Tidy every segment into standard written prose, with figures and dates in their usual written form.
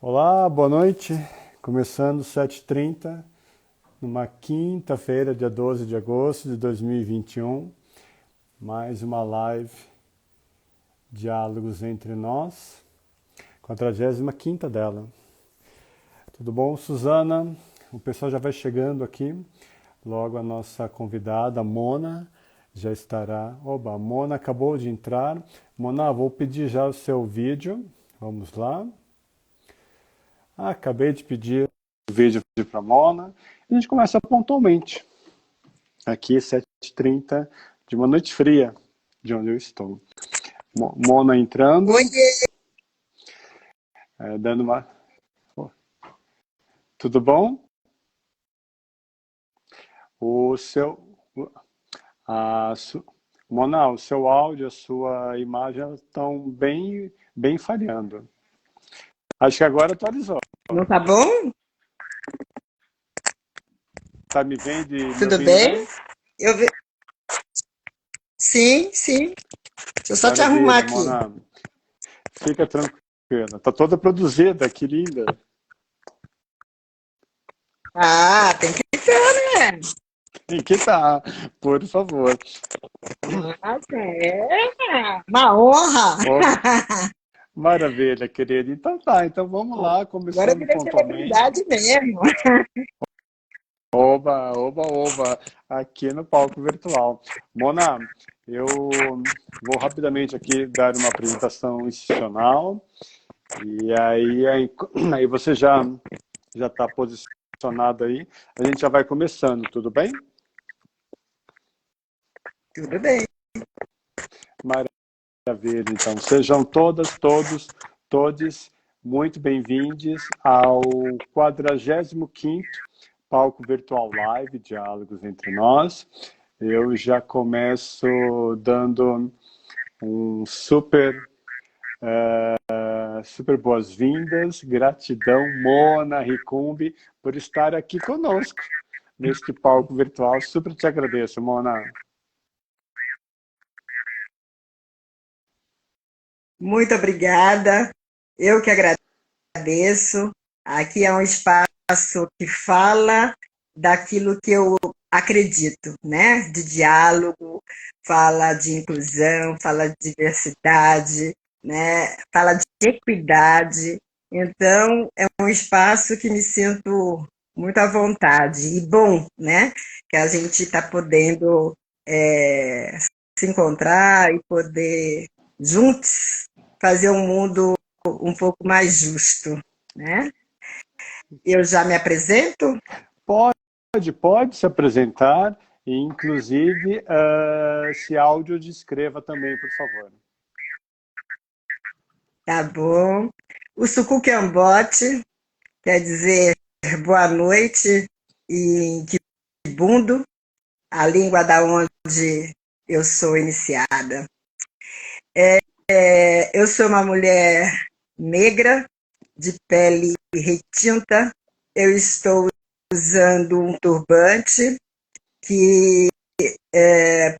Olá, boa noite. Começando 7h30, numa quinta-feira, dia 12 de agosto de 2021. Mais uma live Diálogos Entre Nós, com a 35ª dela. Tudo bom, Suzana? O pessoal já vai chegando aqui. Logo a nossa convidada, Mona, já estará. Oba, a Mona acabou de entrar. Mona, vou pedir já o seu vídeo. Vamos lá. Acabei de pedir o vídeo para a Mona. A gente começa pontualmente. Aqui, 7h30, de uma noite fria, de onde eu estou. Mona entrando. Oi, Dando uma... Tudo bom? O seu... A su... Mona, o seu áudio, a sua imagem estão bem falhando. Acho que agora atualizou. não tá bom? Tá me vendo e me Tudo ouvindo bem? bem? Eu ve... Sim, sim. Deixa eu só te arrumar Maravilha, aqui. Mona. Fica tranquila. Tá toda produzida, que linda. Ah, tem que ser, né? Tem que tá, por favor. Ah, é uma honra. Oh, maravilha, querida. Então tá, então vamos lá, Agora começando virei pontualmente. celebridade mesmo. Oba, oba, oba, aqui no palco virtual. Mona, eu vou rapidamente aqui dar uma apresentação institucional e aí você já está posicionado aí, a gente já vai começando, tudo bem? Tudo bem. Maravilha, então sejam todas, todes muito bem-vindos ao 45º Palco Virtual Live, Diálogos Entre Nós. Eu já começo dando um super boas-vindas, gratidão, Mona Ricumbi, por estar aqui conosco neste palco virtual. Super te agradeço, Mona. Muito obrigada. Eu que agradeço. Aqui é um espaço que fala daquilo que eu acredito, né? De diálogo, fala de inclusão, fala de diversidade, né? Fala de equidade. Então, é um espaço que me sinto muito à vontade e bom, né? Que a gente está podendo se encontrar e poder juntos fazer um mundo um pouco mais justo, né? Eu já me apresento? Pode se apresentar e, inclusive, se áudio descreva também, por favor. Tá bom. O Sukukiambote quer dizer boa noite em Kibundo, a língua da onde eu sou iniciada. Eu sou uma mulher negra, de pele retinta. Eu estou usando um turbante que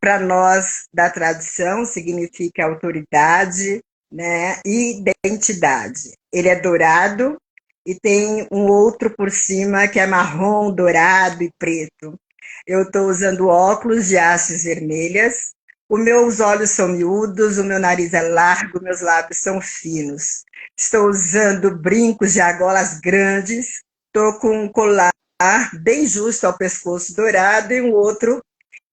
para nós da tradição significa autoridade, né, e identidade. Ele é dourado e tem um outro por cima que é marrom, dourado e preto. Eu estou usando óculos de hastes vermelhas. Os meus olhos são miúdos, o meu nariz é largo, meus lábios são finos. Estou usando brincos de argolas grandes. Estou com um colar bem justo ao pescoço dourado e um outro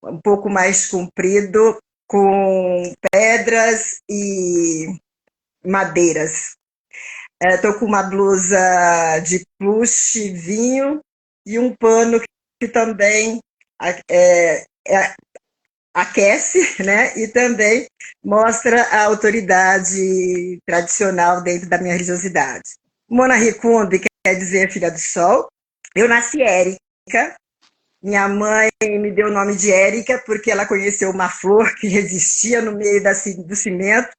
um pouco mais comprido, com pedras e madeiras. Estou com uma blusa de plush vinho e um pano que também aquece, né? E também mostra a autoridade tradicional dentro da minha religiosidade. Mona Ricumbi quer dizer filha do sol. Eu nasci Érica. Minha mãe me deu o nome de Érica porque ela conheceu uma flor que existia no meio do cimento.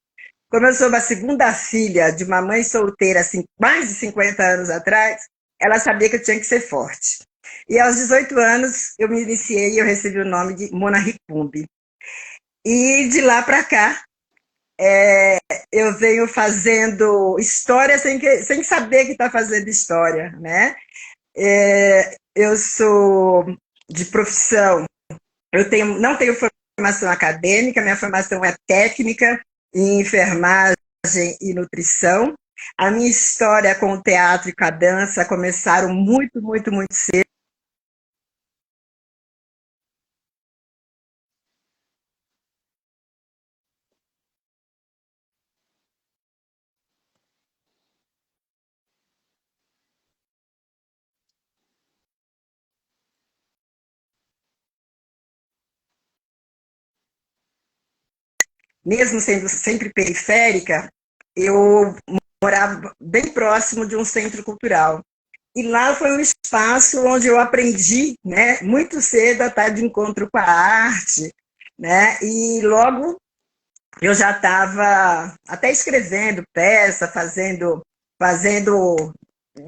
Como eu sou uma segunda filha de uma mãe solteira, assim, mais de 50 anos atrás, ela sabia que eu tinha que ser forte. E aos 18 anos eu me iniciei e eu recebi o nome de Mona Ricumbi. E de lá para cá, eu venho fazendo história sem saber que está fazendo história, né? Eu sou de profissão, não tenho formação acadêmica, minha formação é técnica em enfermagem e nutrição. A minha história com o teatro e com a dança começaram muito, muito, muito cedo. Mesmo sendo sempre periférica, eu morava bem próximo de um centro cultural. E lá foi um espaço onde eu aprendi, né, muito cedo a estar de encontro com a arte, né? E logo eu já estava até escrevendo peça, fazendo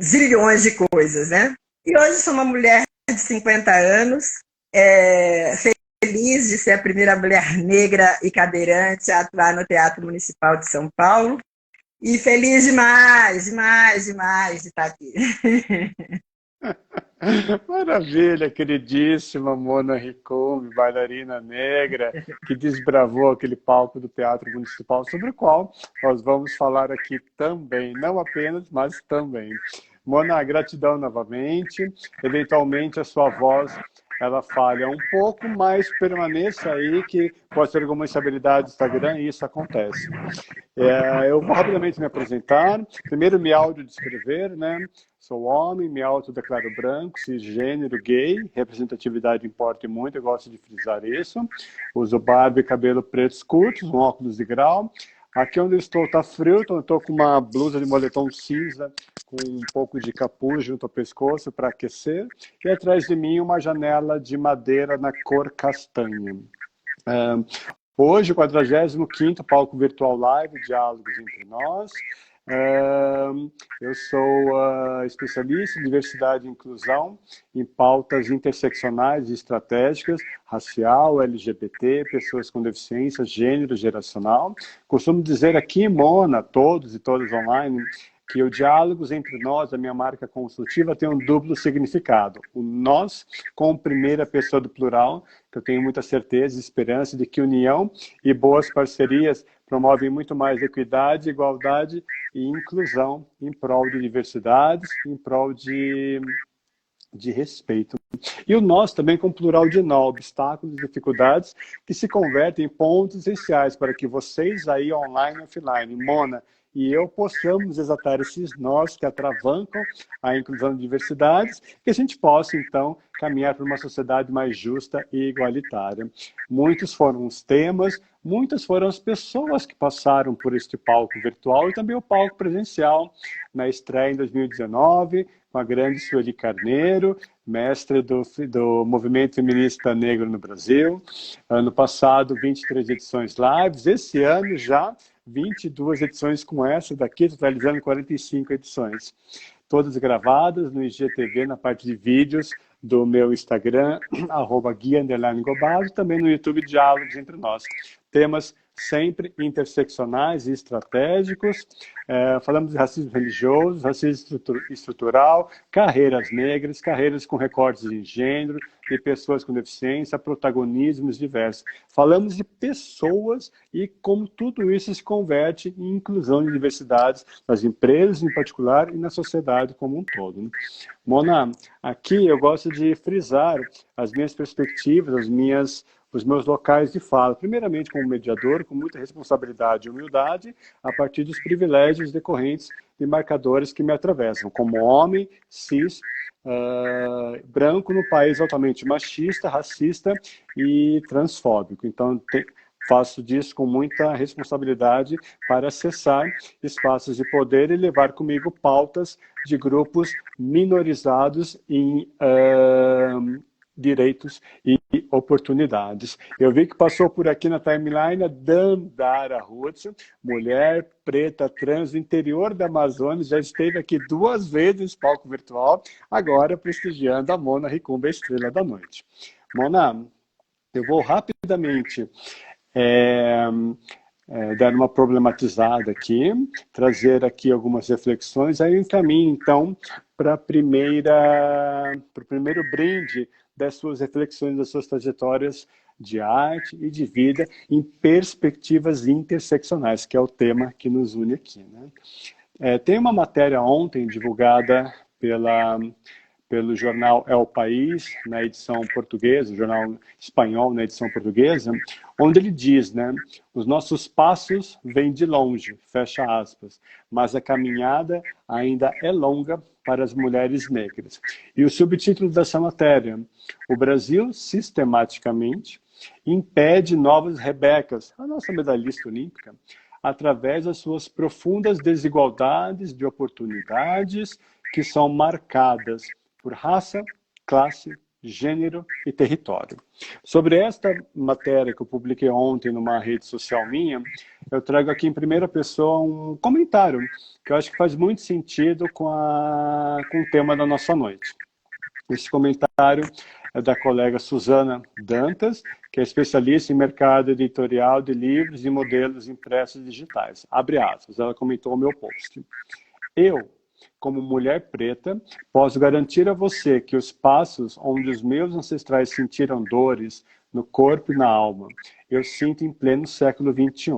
zilhões de coisas, né? E hoje sou uma mulher de 50 anos, é, feliz de ser a primeira mulher negra e cadeirante a atuar no Teatro Municipal de São Paulo. E feliz demais, demais, demais de estar aqui. Maravilha, queridíssima Mona Ricombe, bailarina negra, que desbravou aquele palco do Teatro Municipal, sobre o qual nós vamos falar aqui também, não apenas, mas também. Mona, gratidão novamente. Eventualmente a sua voz ela falha um pouco, mas permaneça aí que pode ter alguma instabilidade do Instagram e isso acontece. Eu vou rapidamente me apresentar. Primeiro, me audiodescrever, né? Sou homem, me autodeclaro branco, cisgênero, gay, representatividade importa muito, eu gosto de frisar isso. Uso barba e cabelo pretos curtos, um óculos de grau. Aqui onde eu estou está frio, então eu estou com uma blusa de moletom cinza, com um pouco de capuz junto ao pescoço para aquecer. E atrás de mim uma janela de madeira na cor castanha. Hoje, o 45º Palco Virtual Live, Diálogos Entre Nós. Eu sou especialista em diversidade e inclusão, em pautas interseccionais e estratégicas, racial, LGBT, pessoas com deficiência, gênero, geracional. Costumo dizer aqui, Mona, todos e todas online, que o Diálogos Entre Nós, a minha marca consultiva, tem um duplo significado. O nós, com primeira pessoa do plural, que eu tenho muita certeza e esperança de que união e boas parcerias promovem muito mais equidade, igualdade e inclusão em prol de diversidades, em prol de respeito. E o nós também com plural de nó, obstáculos e dificuldades que se convertem em pontos essenciais para que vocês aí online e offline, Mona e eu, possamos desatar esses nós que atravancam a inclusão de diversidades, que a gente possa, então, caminhar para uma sociedade mais justa e igualitária. Muitos foram os temas, muitas foram as pessoas que passaram por este palco virtual e também o palco presencial, na estreia em 2019, com a grande Sueli Carneiro, mestre do Movimento Feminista Negro no Brasil. Ano passado, 23 edições lives. Esse ano já 22 edições com essa daqui, totalizando 45 edições. Todas gravadas no IGTV, na parte de vídeos do meu Instagram, @Gui_Gobaldo, também no YouTube Diálogos Entre Nós. Temas sempre interseccionais e estratégicos. Falamos de racismo religioso, racismo estrutural, carreiras negras, carreiras com recortes de gênero, de pessoas com deficiência, protagonismos diversos. Falamos de pessoas e como tudo isso se converte em inclusão de diversidades nas empresas em particular e na sociedade como um todo, né? Mona, aqui eu gosto de frisar as minhas perspectivas, os meus locais de fala. Primeiramente, como mediador, com muita responsabilidade e humildade, a partir dos privilégios decorrentes de marcadores que me atravessam, como homem, cis, branco no país altamente machista, racista e transfóbico. Então, faço disso com muita responsabilidade para acessar espaços de poder e levar comigo pautas de grupos minorizados em direitos e oportunidades. Eu vi que passou por aqui na timeline a Dandara Hudson, mulher preta trans do interior da Amazônia, já esteve aqui 2 vezes nesse palco virtual, agora prestigiando a Mona Ricombe, a estrela da noite. Mona, eu vou rapidamente dar uma problematizada aqui, trazer aqui algumas reflexões, aí eu encaminho, então, para o primeiro brinde das suas reflexões, das suas trajetórias de arte e de vida em perspectivas interseccionais, que é o tema que nos une aqui, né? Tem uma matéria ontem divulgada pelo jornal El País, na edição portuguesa, o jornal espanhol na edição portuguesa, onde ele diz, né, os nossos passos vêm de longe, fecha aspas, mas a caminhada ainda é longa para as mulheres negras. E o subtítulo dessa matéria, o Brasil sistematicamente impede novas Rebecas, a nossa medalhista olímpica, através das suas profundas desigualdades de oportunidades que são marcadas por raça, classe, gênero e território. Sobre esta matéria que eu publiquei ontem numa rede social minha, eu trago aqui em primeira pessoa um comentário que eu acho que faz muito sentido com o tema da nossa noite. Esse comentário é da colega Suzana Dantas, que é especialista em mercado editorial de livros e modelos impressos digitais. Abre aspas, ela comentou o meu post. Eu, como mulher preta, posso garantir a você que os passos onde os meus ancestrais sentiram dores no corpo e na alma, eu sinto em pleno século XXI.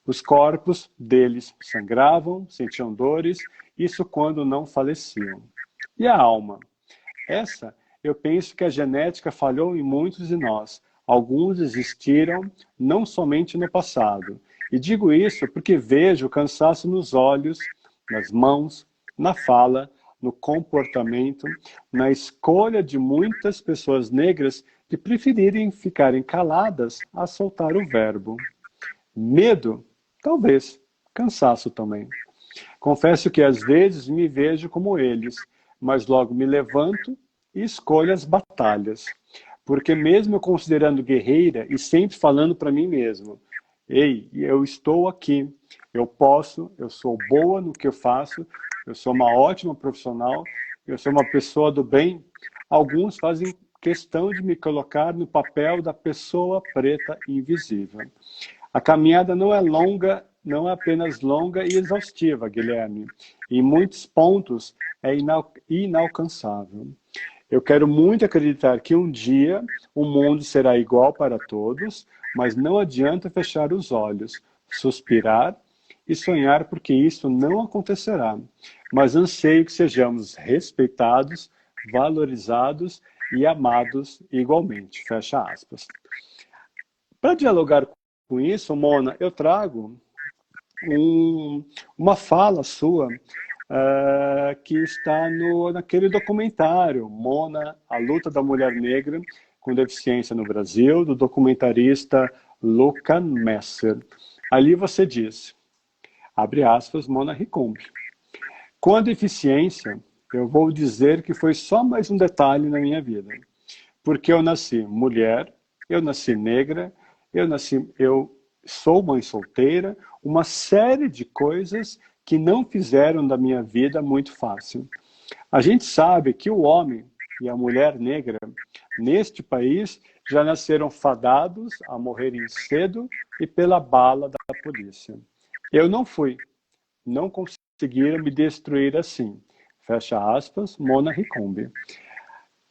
Os corpos deles sangravam, sentiam dores, isso quando não faleciam. E a alma? Essa, eu penso que a genética falhou em muitos de nós. Alguns existiram não somente no passado. E digo isso porque vejo o cansaço nos olhos, nas mãos, na fala, no comportamento, na escolha de muitas pessoas negras de preferirem ficarem caladas a soltar o verbo. Medo? Talvez. Cansaço também. Confesso que às vezes me vejo como eles, mas logo me levanto e escolho as batalhas. Porque mesmo eu considerando guerreira e sempre falando para mim mesmo, ei, eu estou aqui, eu posso, eu sou boa no que eu faço, eu sou uma ótima profissional, eu sou uma pessoa do bem, alguns fazem questão de me colocar no papel da pessoa preta invisível. A caminhada não é longa, não é apenas longa e exaustiva, Guilherme. Em muitos pontos é inalcançável. Eu quero muito acreditar que um dia o mundo será igual para todos, mas não adianta fechar os olhos, suspirar e sonhar porque isso não acontecerá. Mas anseio que sejamos respeitados, valorizados e amados igualmente. Fecha aspas. Para dialogar com isso, Mona, eu trago uma fala sua que está naquele documentário, Mona, a luta da mulher negra com deficiência no Brasil, do documentarista Lucan Messer. Ali você diz, abre aspas, Mona Ricombe. Com a deficiência, eu vou dizer que foi só mais um detalhe na minha vida. Porque eu nasci mulher, eu nasci negra, eu sou mãe solteira, uma série de coisas que não fizeram da minha vida muito fácil. A gente sabe que o homem e a mulher negra, neste país, já nasceram fadados a morrerem cedo e pela bala da polícia. Eu não fui, não conseguiram me destruir assim. Fecha aspas, Mona Ricombe.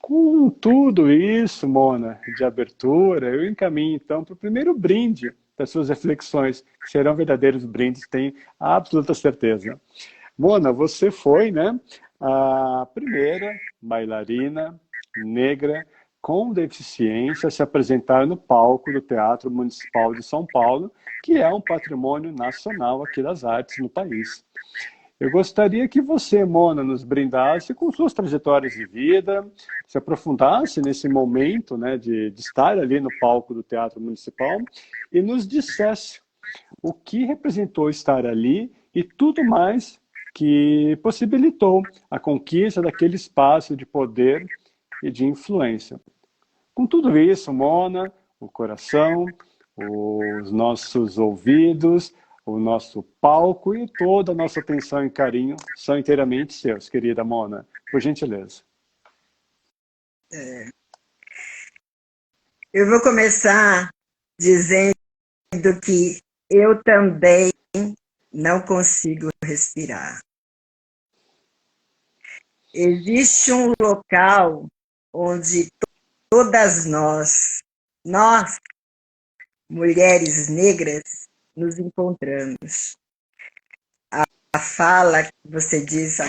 Com tudo isso, Mona, de abertura, eu encaminho então para o primeiro brinde das suas reflexões, que serão verdadeiros brindes, tenho absoluta certeza. Mona, você foi, né, a primeira bailarina negra com deficiência a se apresentar no palco do Teatro Municipal de São Paulo, que é um patrimônio nacional aqui das artes no país. Eu gostaria que você, Mona, nos brindasse com suas trajetórias de vida, se aprofundasse nesse momento, né, de estar ali no palco do Teatro Municipal e nos dissesse o que representou estar ali e tudo mais que possibilitou a conquista daquele espaço de poder e de influência. Com tudo isso, Mona, o coração, os nossos ouvidos, o nosso palco e toda a nossa atenção e carinho são inteiramente seus, querida Mona. Por gentileza. Eu vou começar dizendo que eu também não consigo respirar. Existe um local onde todas nós, mulheres negras, nos encontramos. A fala que você disse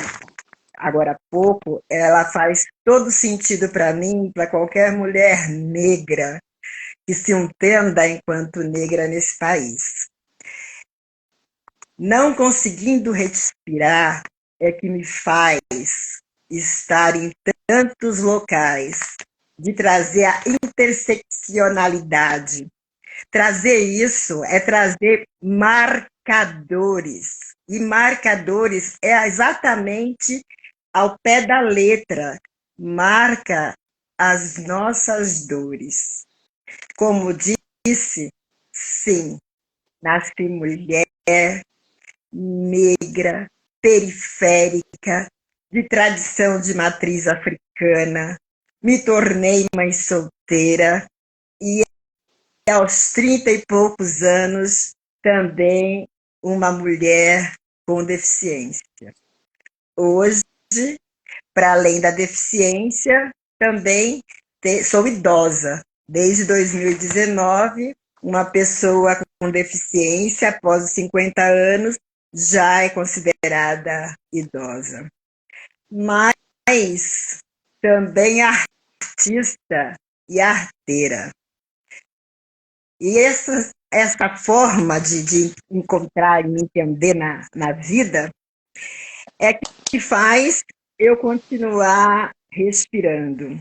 agora há pouco, ela faz todo sentido para mim, para qualquer mulher negra que se entenda enquanto negra nesse país. Não conseguindo respirar é que me faz estar em tantos locais, de trazer a interseccionalidade. Trazer isso é trazer marcadores. E marcadores é exatamente ao pé da letra, marca as nossas dores. Como disse, sim, nasci mulher, negra, periférica, de tradição de matriz africana, me tornei mãe solteira e aos 30 e poucos anos também uma mulher com deficiência. Hoje, para além da deficiência, também sou idosa. Desde 2019, uma pessoa com deficiência, após os 50 anos, já é considerada idosa. Mas também artista e arteira. E essa forma de encontrar e me entender na vida é que faz eu continuar respirando.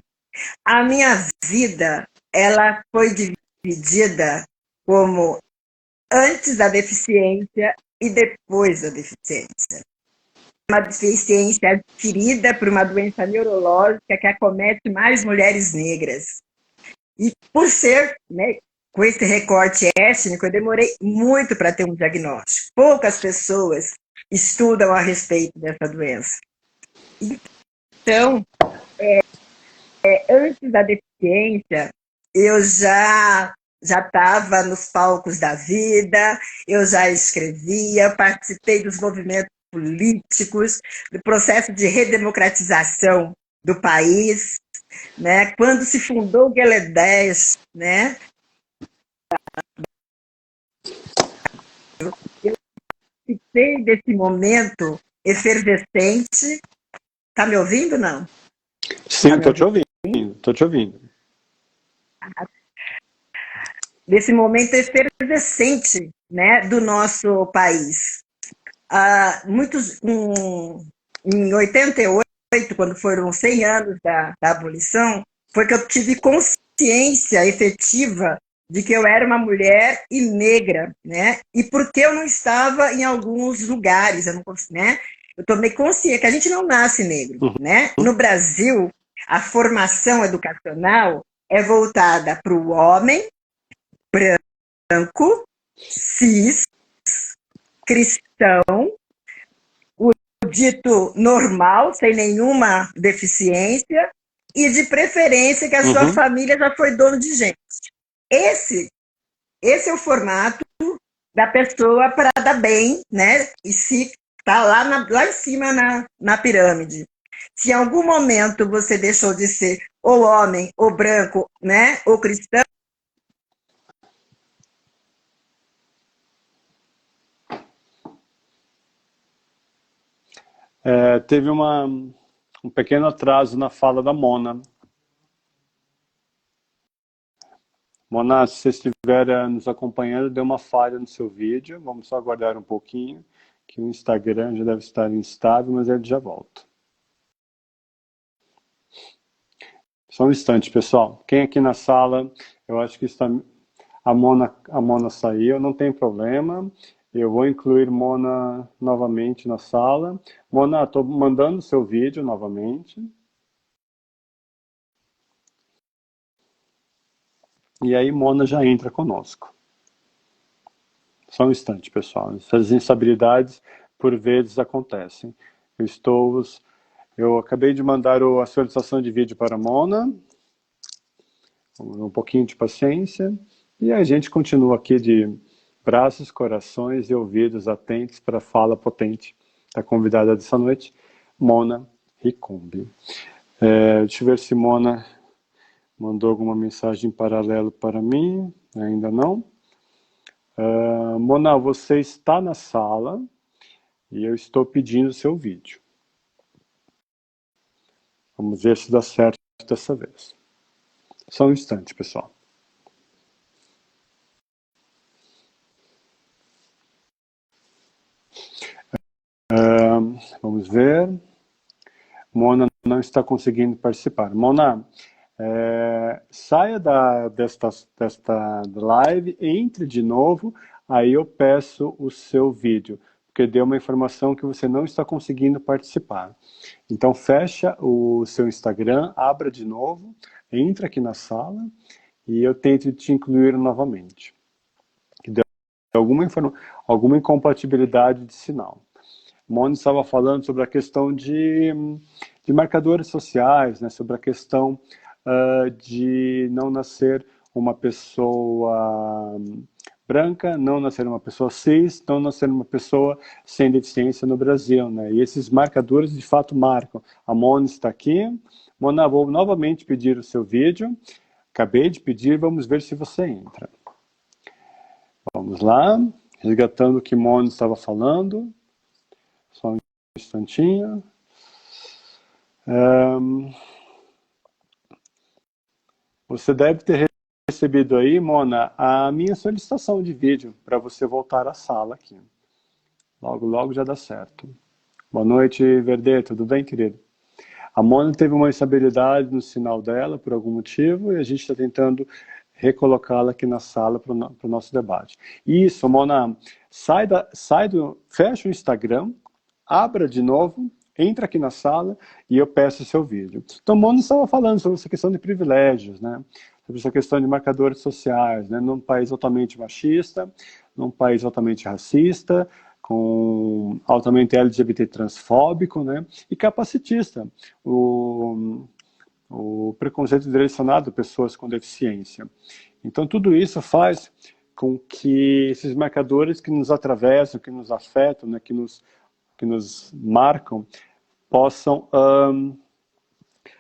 A minha vida, ela foi dividida como antes da deficiência e depois da deficiência. Uma deficiência adquirida por uma doença neurológica que acomete mais mulheres negras. E por ser, né, com esse recorte étnico, eu demorei muito para ter um diagnóstico. Poucas pessoas estudam a respeito dessa doença. Então, antes da deficiência, eu já estava nos palcos da vida, eu já escrevia, participei dos movimentos políticos, do processo de redemocratização do país, né? Quando se fundou o Gueledés, né? Eu participei desse momento efervescente. Tá me ouvindo, não? Sim, estou te ouvindo, estou te ouvindo. Desse momento efervescente, né, do nosso país. Em 88, quando foram 100 anos da abolição, foi que eu tive consciência efetiva de que eu era uma mulher e negra, né? E porque eu não estava em alguns lugares, né? Eu tomei consciência que a gente não nasce negro, né? No Brasil, a formação educacional é voltada para o homem branco, cis, cristão, o dito normal, sem nenhuma deficiência, e de preferência que a sua família já foi dono de gente. Esse é o formato da pessoa para dar bem, né? E se está lá em cima na pirâmide. Se em algum momento você deixou de ser ou homem, ou branco, né? Ou cristão, Teve um pequeno atraso na fala da Mona. Mona, se você estiver nos acompanhando, deu uma falha no seu vídeo. Vamos só aguardar um pouquinho, que o Instagram já deve estar instável, mas ele já volta. Só um instante, pessoal. Quem aqui na sala, eu acho que está... A Mona saiu, não tem problema. Eu vou incluir Mona novamente na sala. Mona, estou mandando o seu vídeo novamente. E aí Mona já entra conosco. Só um instante, pessoal. Essas instabilidades, por vezes, acontecem. Eu acabei de mandar a solicitação de vídeo para a Mona. Um pouquinho de paciência. E a gente continua aqui braços, corações e ouvidos atentos para a fala potente da convidada dessa noite, Mona Ricombi. Deixa eu ver se Mona mandou alguma mensagem em paralelo para mim. Ainda não. Mona, você está na sala e eu estou pedindo seu vídeo. Vamos ver se dá certo dessa vez. Só um instante, pessoal. Vamos ver. Mona não está conseguindo participar. Mona, saia desta live, entre de novo, aí eu peço o seu vídeo, porque deu uma informação que você não está conseguindo participar. Então fecha o seu Instagram, abra de novo, entra aqui na sala e eu tento te incluir novamente. Que deu alguma incompatibilidade de sinal. Mona estava falando sobre a questão de marcadores sociais, né? Sobre a questão de não nascer uma pessoa branca, não nascer uma pessoa cis, não nascer uma pessoa sem deficiência no Brasil, né? E esses marcadores de fato marcam. A Mona está aqui. Mona, vou novamente pedir o seu vídeo. Acabei de pedir, vamos ver se você entra. Vamos lá, resgatando o que Mona estava falando. Só um instantinho. Você deve ter recebido aí, Mona, a minha solicitação de vídeo para você voltar à sala aqui. Logo, logo já dá certo. Boa noite, Verde, tudo bem, querido? A Mona teve uma instabilidade no sinal dela, por algum motivo, e a gente está tentando recolocá-la aqui na sala para o nosso debate. Isso, Mona, fecha o Instagram, abra de novo, entra aqui na sala e eu peço o seu vídeo. Então, Mona estava falando sobre essa questão de privilégios, né? Sobre essa questão de marcadores sociais, né? Num país altamente machista, num país altamente racista, altamente LGBT transfóbico, né? E capacitista. O preconceito direcionado a pessoas com deficiência. Então, tudo isso faz com que esses marcadores que nos atravessam, que nos afetam, né? que nos marcam, possam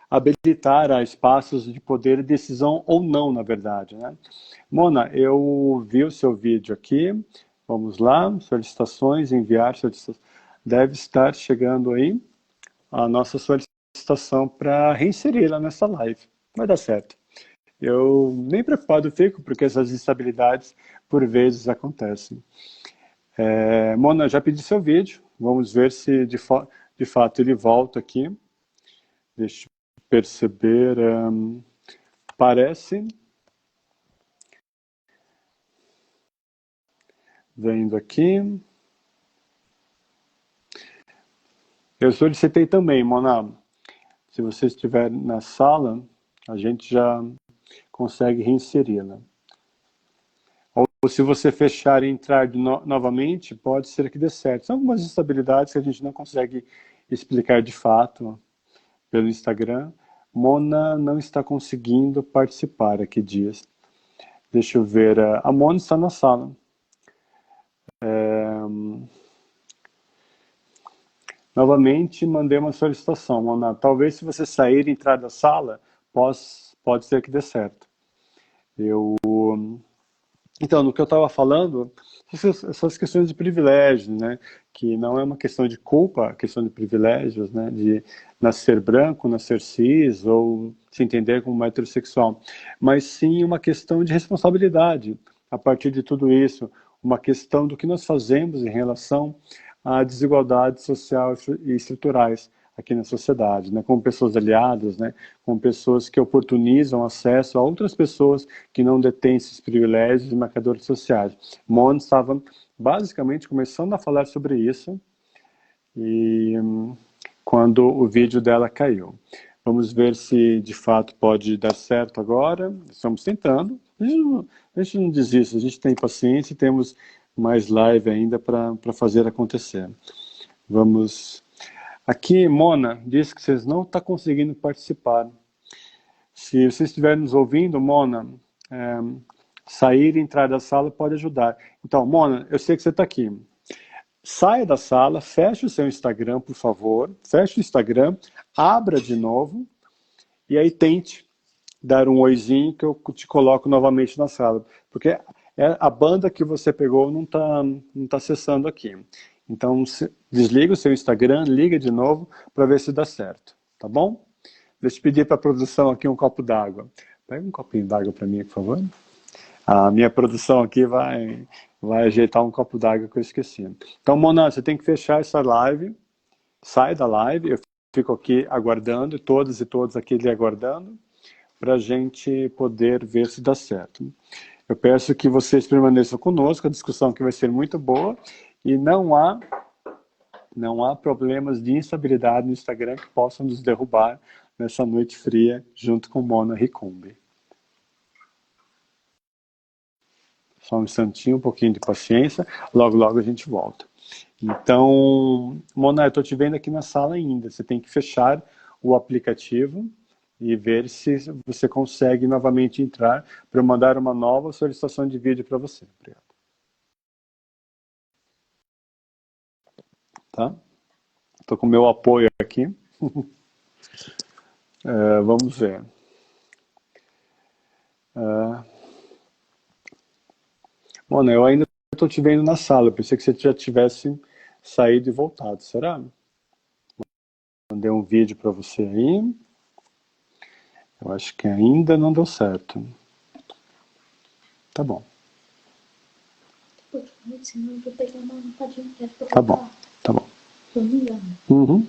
habilitar a espaços de poder e decisão ou não, na verdade, né? Mona, eu vi o seu vídeo aqui, vamos lá, solicitações, enviar solicitações. Deve estar chegando aí a nossa solicitação para reinseri-la nessa live. Vai dar certo. Eu nem preocupado fico, porque essas instabilidades, por vezes, acontecem. Mona, já pedi seu vídeo. Vamos ver se de fato ele volta aqui. Deixa eu perceber. Parece. Vendo aqui. Eu solicitei também, Mona. Se você estiver na sala, a gente já consegue reinseri-la. Ou se você fechar e entrar novamente, pode ser que dê certo. São algumas instabilidades que a gente não consegue explicar de fato pelo Instagram. Mona não está conseguindo participar aqui, dias. Deixa eu ver. A Mona está na sala. Novamente, mandei uma solicitação. Mona, talvez se você sair e entrar da sala, pode ser que dê certo. Então, no que eu estava falando, essas questões de privilégios, né? Que não é uma questão de culpa, a questão de privilégios, né? De nascer branco, nascer cis ou se entender como heterossexual, mas sim uma questão de responsabilidade a partir de tudo isso, uma questão do que nós fazemos em relação à desigualdade social e estruturais aqui na sociedade, né, com pessoas aliadas, né, com pessoas que oportunizam acesso a outras pessoas que não detêm esses privilégios e marcadores sociais. Mon estava basicamente começando a falar sobre isso e quando o vídeo dela caiu. Vamos ver se de fato pode dar certo agora. Estamos tentando. A gente não desiste, a gente tem paciência e temos mais live ainda para fazer acontecer. Vamos. Aqui, Mona, diz que vocês não estão conseguindo participar. Se vocês estiverem nos ouvindo, Mona, sair e entrar da sala pode ajudar. Então, Mona, eu sei que você está aqui. Saia da sala, feche o seu Instagram, por favor. Feche o Instagram, abra de novo e aí tente dar um oizinho que eu te coloco novamente na sala. Porque a banda que você pegou não tá acessando aqui. Então, desliga o seu Instagram, liga de novo para ver se dá certo. Tá bom? Deixa eu pedir para a produção aqui um copo d'água. Pega um copinho d'água para mim, por favor. A minha produção aqui vai ajeitar um copo d'água que eu esqueci. Então, Mona, você tem que fechar essa live. Sai da live. Eu fico aqui aguardando, todas e todos aqui lhe aguardando, para a gente poder ver se dá certo. Eu peço que vocês permaneçam conosco, a discussão aqui vai ser muito boa e não há problemas de instabilidade no Instagram que possam nos derrubar nessa noite fria junto com Mona Ricumbi. Só um instantinho, um pouquinho de paciência, logo logo a gente volta. Então, Mona, eu estou te vendo aqui na sala ainda, você tem que fechar o aplicativo e ver se você consegue novamente entrar para eu mandar uma nova solicitação de vídeo para você. Obrigado. Tá? Estou com o meu apoio aqui. Vamos ver. Mona, eu ainda estou te vendo na sala. Eu pensei que você já tivesse saído e voltado. Será? Mandei um vídeo para você aí. Eu acho que ainda não deu certo. Tá bom. Tá bom, tá bom. Uhum.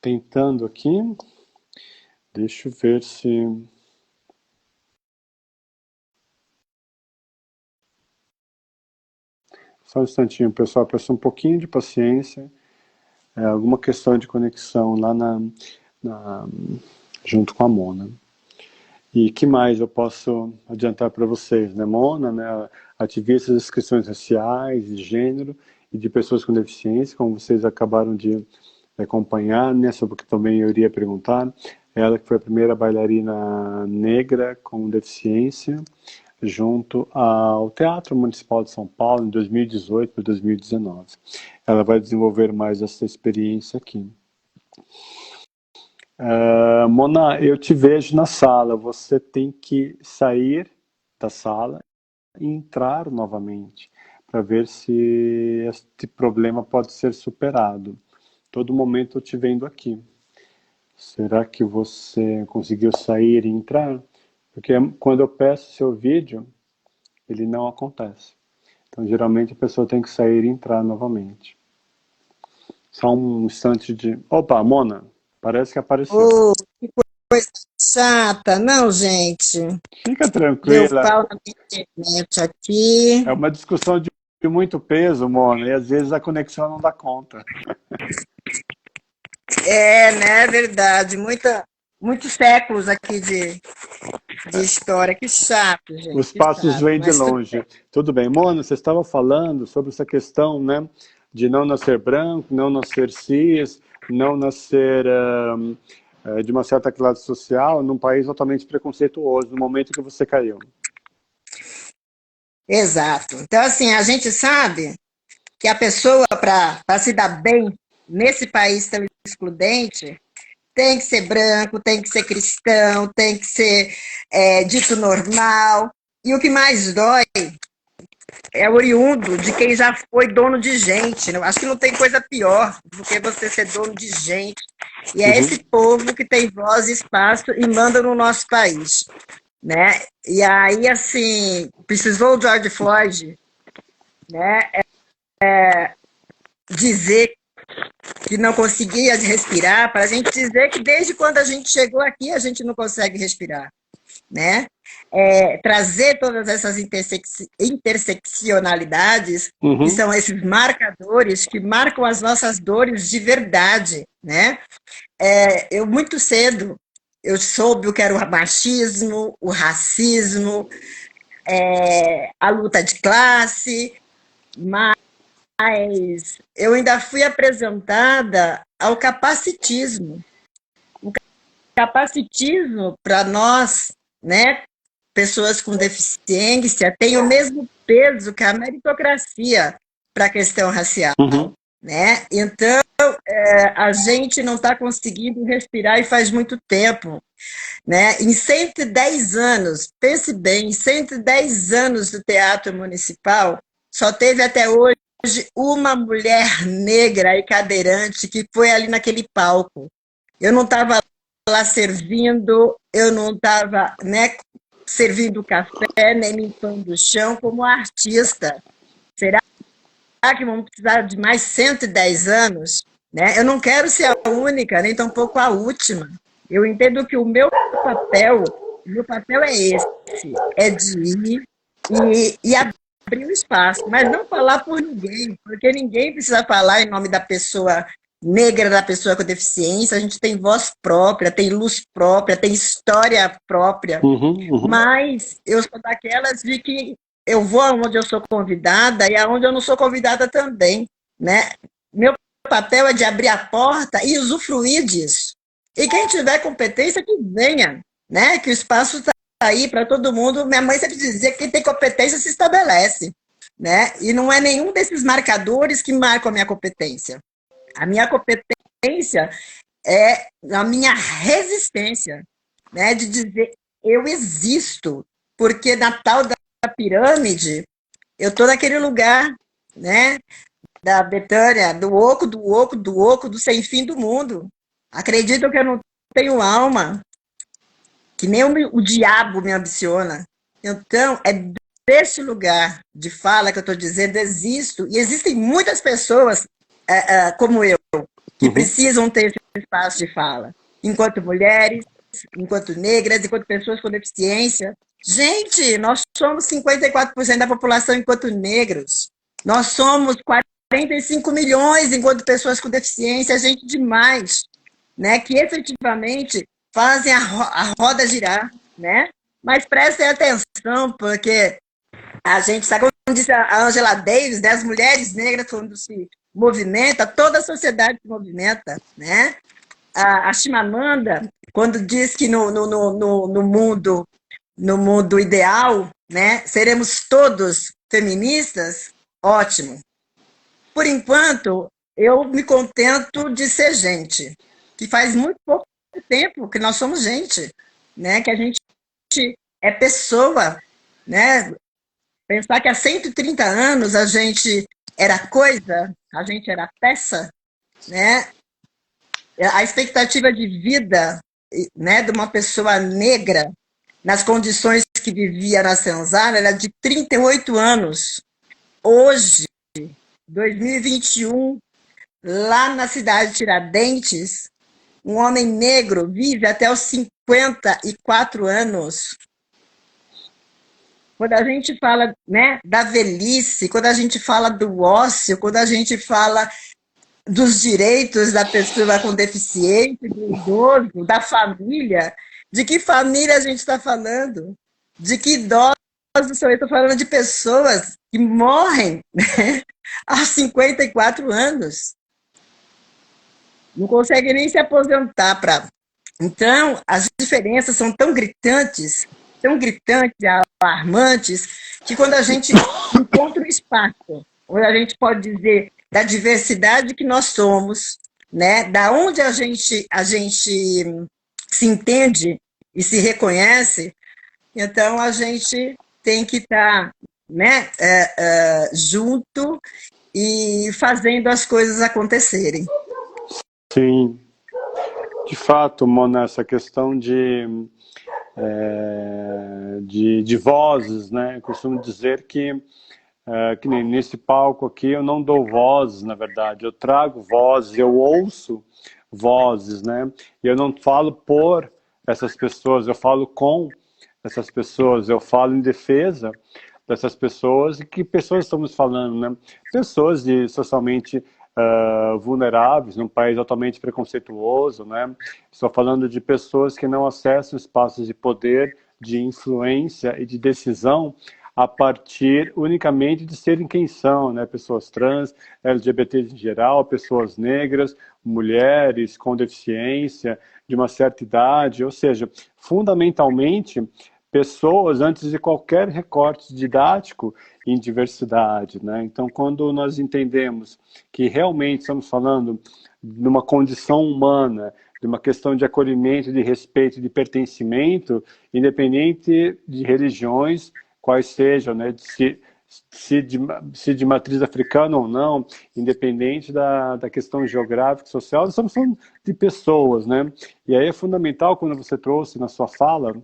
Tentando aqui. Deixa eu ver se... Só um instantinho, pessoal. Peço um pouquinho de paciência. Alguma questão de conexão lá junto com a Mona. E que mais eu posso adiantar para vocês, né? Mona, né? Ativista das questões raciais, de gênero e de pessoas com deficiência, como vocês acabaram de acompanhar, né? Sobre o que também eu iria perguntar. Ela que foi a primeira bailarina negra com deficiência junto ao Teatro Municipal de São Paulo em 2018 para 2019. Ela vai desenvolver mais essa experiência aqui. Mona, eu te vejo na sala. Você tem que sair da sala e entrar novamente para ver se este problema pode ser superado. Todo momento eu te vendo aqui. Será que você conseguiu sair e entrar? Porque quando eu peço seu vídeo, ele não acontece. Então, geralmente, a pessoa tem que sair e entrar novamente. Só um instante de... Opa, Mona, parece que apareceu. Oh, que coisa chata. Não, gente. Fica Deu tranquila. pau na minha internet aqui. É uma discussão de muito peso, Mona, e às vezes a conexão não dá conta. É, né? É verdade. Muitos séculos aqui de história. Que chato, gente. Os Que passos chato. vêm de Mas tudo longe. Tudo bem. Mona, você estava falando sobre essa questão, né, de não nascer branco, não nascer cis, não nascer de uma certa classe social num país totalmente preconceituoso, no momento que você caiu. exato. Então, assim, a gente sabe que a pessoa, para se dar bem nesse país tão excludente, tem que ser branco, tem que ser cristão, tem que ser dito normal. E o que mais dói é oriundo de quem já foi dono de gente. Né? Acho que não tem coisa pior do que você ser dono de gente. E é esse povo que tem voz e espaço e manda no nosso país. Né? E aí, assim, precisou o George Floyd, né, dizer que não conseguia respirar, para a gente dizer que desde quando a gente chegou aqui a gente não consegue respirar, né? Trazer todas essas interseccionalidades, que são esses marcadores que marcam as nossas dores de verdade, né? Eu muito cedo eu soube o que era o machismo, o racismo, a luta de classe, mas eu ainda fui apresentada ao capacitismo. O capacitismo, para nós, né, pessoas com deficiência têm o mesmo peso que a meritocracia para a questão racial, Uhum. né? Então, a gente não está conseguindo respirar e faz muito tempo, né? Em 110 anos, pense bem, em 110 anos do Teatro Municipal, só teve até hoje uma mulher negra e cadeirante que foi ali naquele palco. Eu não estava lá servindo, eu não estava, né, servindo café, nem limpando o chão como artista. Será que vamos precisar de mais 110 anos? Né? Eu não quero ser a única, nem tampouco a última. Eu entendo que o meu papel é esse, é de ir e abrir o espaço, mas não falar por ninguém, porque ninguém precisa falar em nome da pessoa negra, da pessoa com deficiência. A gente tem voz própria, tem luz própria, tem história própria, Uhum. Uhum. mas eu sou daquelas de que eu vou aonde eu sou convidada e aonde eu não sou convidada também, né? Meu papel é de abrir a porta e usufruir disso. E quem tiver competência, que venha, né? Que o espaço está aí para todo mundo. Minha mãe sempre dizia que quem tem competência se estabelece, né? E não é nenhum desses marcadores que marcam a minha competência. A minha competência é a minha resistência, né? De dizer eu existo, porque na tal da pirâmide eu estou naquele lugar, né? Da Betânia, do oco, do oco, do oco, do sem fim do mundo. Acreditam que eu não tenho alma, que nem o diabo me ambiciona. Então, é desse lugar de fala que eu estou dizendo, existo, e existem muitas pessoas como eu, que Uhum. precisam ter esse espaço de fala, enquanto mulheres, enquanto negras, enquanto pessoas com deficiência. Gente, nós somos 54% da população enquanto negros. Nós somos 45 milhões enquanto pessoas com deficiência, gente demais, né? Que efetivamente fazem a roda girar, né? Mas prestem atenção, porque a gente sabe, como disse a Angela Davis, né? As mulheres negras, quando se movimenta, toda a sociedade se movimenta, né? A Chimamanda, quando diz que no mundo ideal, né, seremos todos feministas, ótimo. Por enquanto, eu me contento de ser gente, que faz muito pouco tempo que nós somos gente, né, que a gente é pessoa, né? Pensar que há 130 anos a gente era coisa, a gente era peça, né? A expectativa de vida, né, de uma pessoa negra nas condições que vivia na Senzala era de 38 anos. Hoje, 2021, lá na cidade de Tiradentes, um homem negro vive até os 54 anos. Quando a gente fala, né, da velhice, quando a gente fala do ócio, quando a gente fala dos direitos da pessoa com deficiência, do idoso, da família, de que família a gente está falando? De que idosos são? Eu estou falando de pessoas que morrem, né, aos 54 anos. Não conseguem nem se aposentar para. Então, as diferenças são tão gritantes, alarmantes, que quando a gente encontra um espaço, onde a gente pode dizer da diversidade que nós somos, né, da onde a gente se entende e se reconhece, então a gente tem que estar, né, junto e fazendo as coisas acontecerem. Sim, de fato, Mona, essa questão de vozes, né? Eu costumo dizer que nem nesse palco aqui eu não dou vozes, na verdade, eu trago vozes, eu ouço vozes, né? E eu não falo por essas pessoas, eu falo com essas pessoas, eu falo em defesa dessas pessoas. E que pessoas estamos falando, né? Pessoas socialmente vulneráveis, num país altamente preconceituoso, né? Estou falando de pessoas que não acessam espaços de poder, de influência e de decisão a partir unicamente de serem quem são, né? Pessoas trans, LGBTs em geral, pessoas negras, mulheres com deficiência, de uma certa idade, ou seja, fundamentalmente pessoas antes de qualquer recorte didático em diversidade, né? Então, quando nós entendemos que realmente estamos falando de uma condição humana, de uma questão de acolhimento, de respeito, de pertencimento, independente de religiões, quais sejam, né? Se de matriz africana ou não, independente da questão geográfica, social, nós estamos falando de pessoas, né? E aí é fundamental, quando você trouxe na sua fala,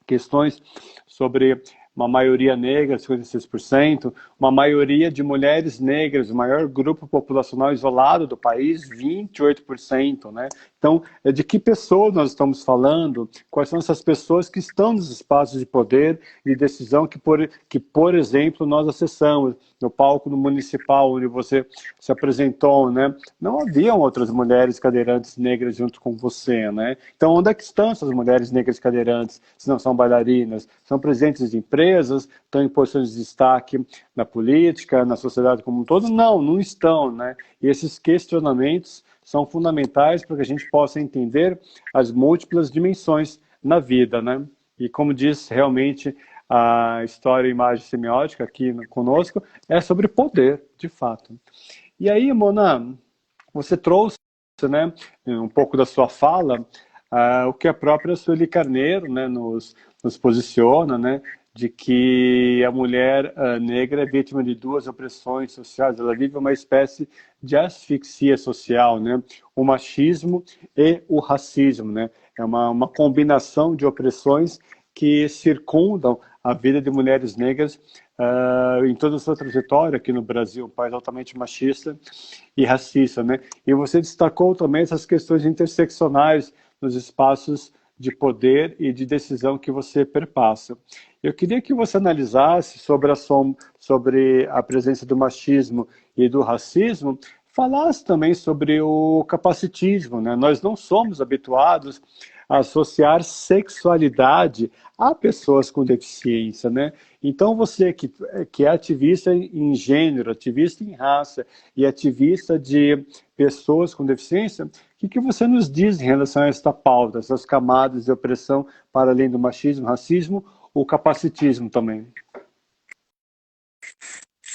questões sobre uma maioria negra, 56%, uma maioria de mulheres negras, o maior grupo populacional isolado do país, 28%, né? Então, de que pessoas nós estamos falando? Quais são essas pessoas que estão nos espaços de poder e decisão por exemplo, nós acessamos no palco do municipal, onde você se apresentou, né? Não haviam outras mulheres cadeirantes negras junto com você, né? Então, onde é que estão essas mulheres negras cadeirantes, se não são bailarinas? São presentes de empresas, estão em posições de destaque na política, na sociedade como um todo? Não, não estão, né? E esses questionamentos são fundamentais para que a gente possa entender as múltiplas dimensões na vida, né? E como diz realmente a história e imagem semiótica aqui conosco, é sobre poder, de fato. E aí, Mona, você trouxe, né, um pouco da sua fala, o que a própria Sueli Carneiro, né, nos posiciona, né, de que a mulher negra é vítima de duas opressões sociais, ela vive uma espécie de asfixia social, né, o machismo e o racismo, né, é uma combinação de opressões que circundam a vida de mulheres negras em toda a sua trajetória aqui no Brasil, um país altamente machista e racista, né? E você destacou também essas questões interseccionais nos espaços de poder e de decisão que você perpassa. Eu queria que você analisasse sobre a presença do machismo e do racismo, falasse também sobre o capacitismo, né? Nós não somos habituados a associar sexualidade a pessoas com deficiência, né? Então você que é ativista em gênero, ativista em raça e ativista de pessoas com deficiência, o que você nos diz em relação a esta pauta, essas camadas de opressão para além do machismo, racismo, o capacitismo também?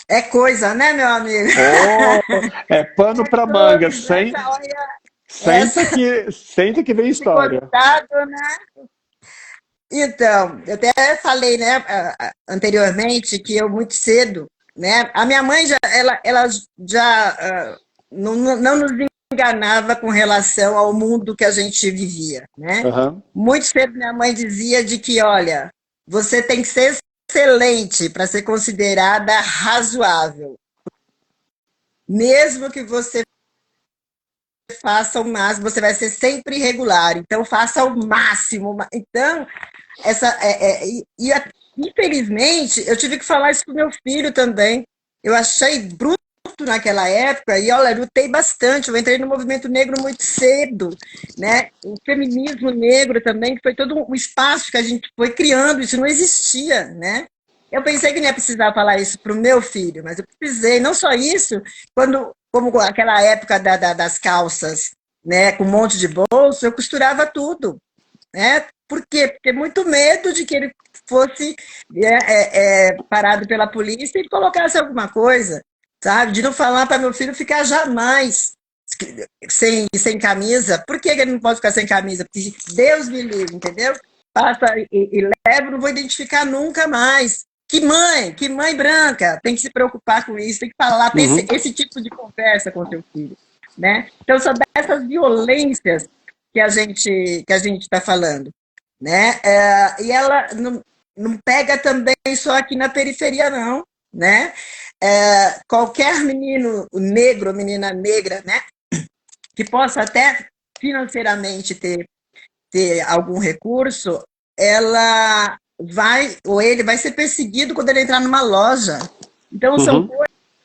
É coisa, né, meu amigo? Oh, é pano É para manga, coisa. Olha, senta essa, que vem esse história. convidado, né? Então, eu até falei, né, anteriormente, que eu muito cedo, né, a minha mãe ela já não nos enganava com relação ao mundo que a gente vivia, né? Uhum. Muito cedo minha mãe dizia de que, olha, você tem que ser excelente para ser considerada razoável, mesmo que você faça o máximo, você vai ser sempre irregular, então faça o máximo. Então, infelizmente, eu tive que falar isso para o meu filho também. Eu achei bruto naquela época e, olha, lutei bastante. Eu entrei no movimento negro muito cedo, né? O feminismo negro também foi todo um espaço que a gente foi criando, isso não existia, né? Eu pensei que não ia precisar falar isso para o meu filho, mas eu precisei. Não só isso, como aquela época das calças, né, com um monte de bolso, eu costurava tudo, né? Por quê? Porque muito medo de que ele fosse parado pela polícia e colocasse alguma coisa, sabe? De não falar para meu filho ficar jamais sem camisa. Por que ele não pode ficar sem camisa? Porque Deus me livre, entendeu? Passa e leva, não vou identificar nunca mais. Que mãe branca, tem que se preocupar com isso, tem que falar, tem Uhum. esse tipo de conversa com seu filho, né? Então, são dessas violências que a gente está falando, né? E ela não pega também só aqui na periferia, não, né? Qualquer menino negro, menina negra, né? Que possa até financeiramente ter algum recurso, ela vai, ou ele vai ser perseguido quando ele entrar numa loja. Então, são Uhum.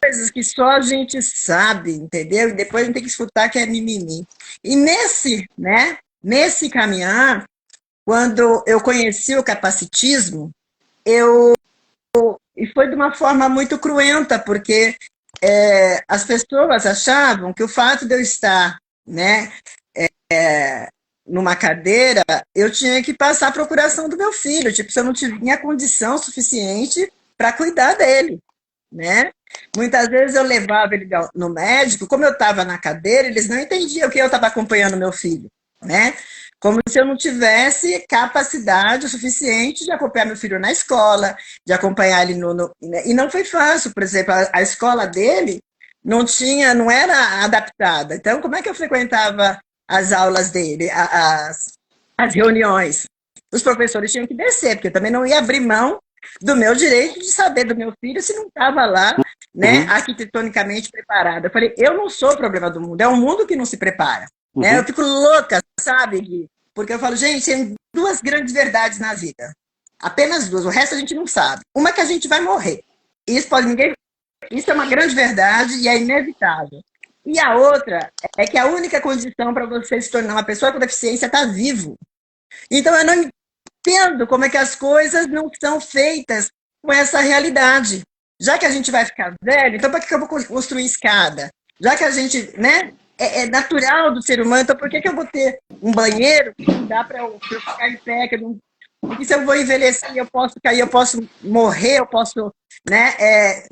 coisas que só a gente sabe, entendeu? E depois a gente tem que escutar que é mimimi. E nesse caminhar, quando eu conheci o capacitismo, e foi de uma forma muito cruenta, porque as pessoas achavam que o fato de eu estar, né, numa cadeira, eu tinha que passar a procuração do meu filho, tipo, se eu não tinha condição suficiente para cuidar dele, né? Muitas vezes eu levava ele no médico, como eu estava na cadeira, eles não entendiam que eu estava acompanhando meu filho, né? Como se eu não tivesse capacidade suficiente de acompanhar meu filho na escola, de acompanhar ele né? E não foi fácil, por exemplo, a escola dele não era adaptada. Então, como é que eu frequentava as aulas dele, as reuniões? Os professores tinham que descer, porque eu também não ia abrir mão do meu direito de saber do meu filho se não estava lá, né, Uhum. arquitetonicamente preparado. Eu falei, eu não sou o problema do mundo, é o mundo que não se prepara. Né? Eu Uhum. fico louca, sabe, Gui? Porque eu falo, gente, tem duas grandes verdades na vida. Apenas duas, o resto a gente não sabe. Uma é que a gente vai morrer. Isso é uma grande verdade e é inevitável. E a outra é que a única condição para você se tornar uma pessoa com deficiência é estar vivo. Então eu não entendo como é que as coisas não são feitas com essa realidade. Já que a gente vai ficar velho, então por que eu vou construir escada? Já que a gente, né, é natural do ser humano, então por que eu vou ter um banheiro que não dá para eu ficar em pé, porque se eu vou envelhecer, eu posso cair, eu posso morrer, eu posso, né,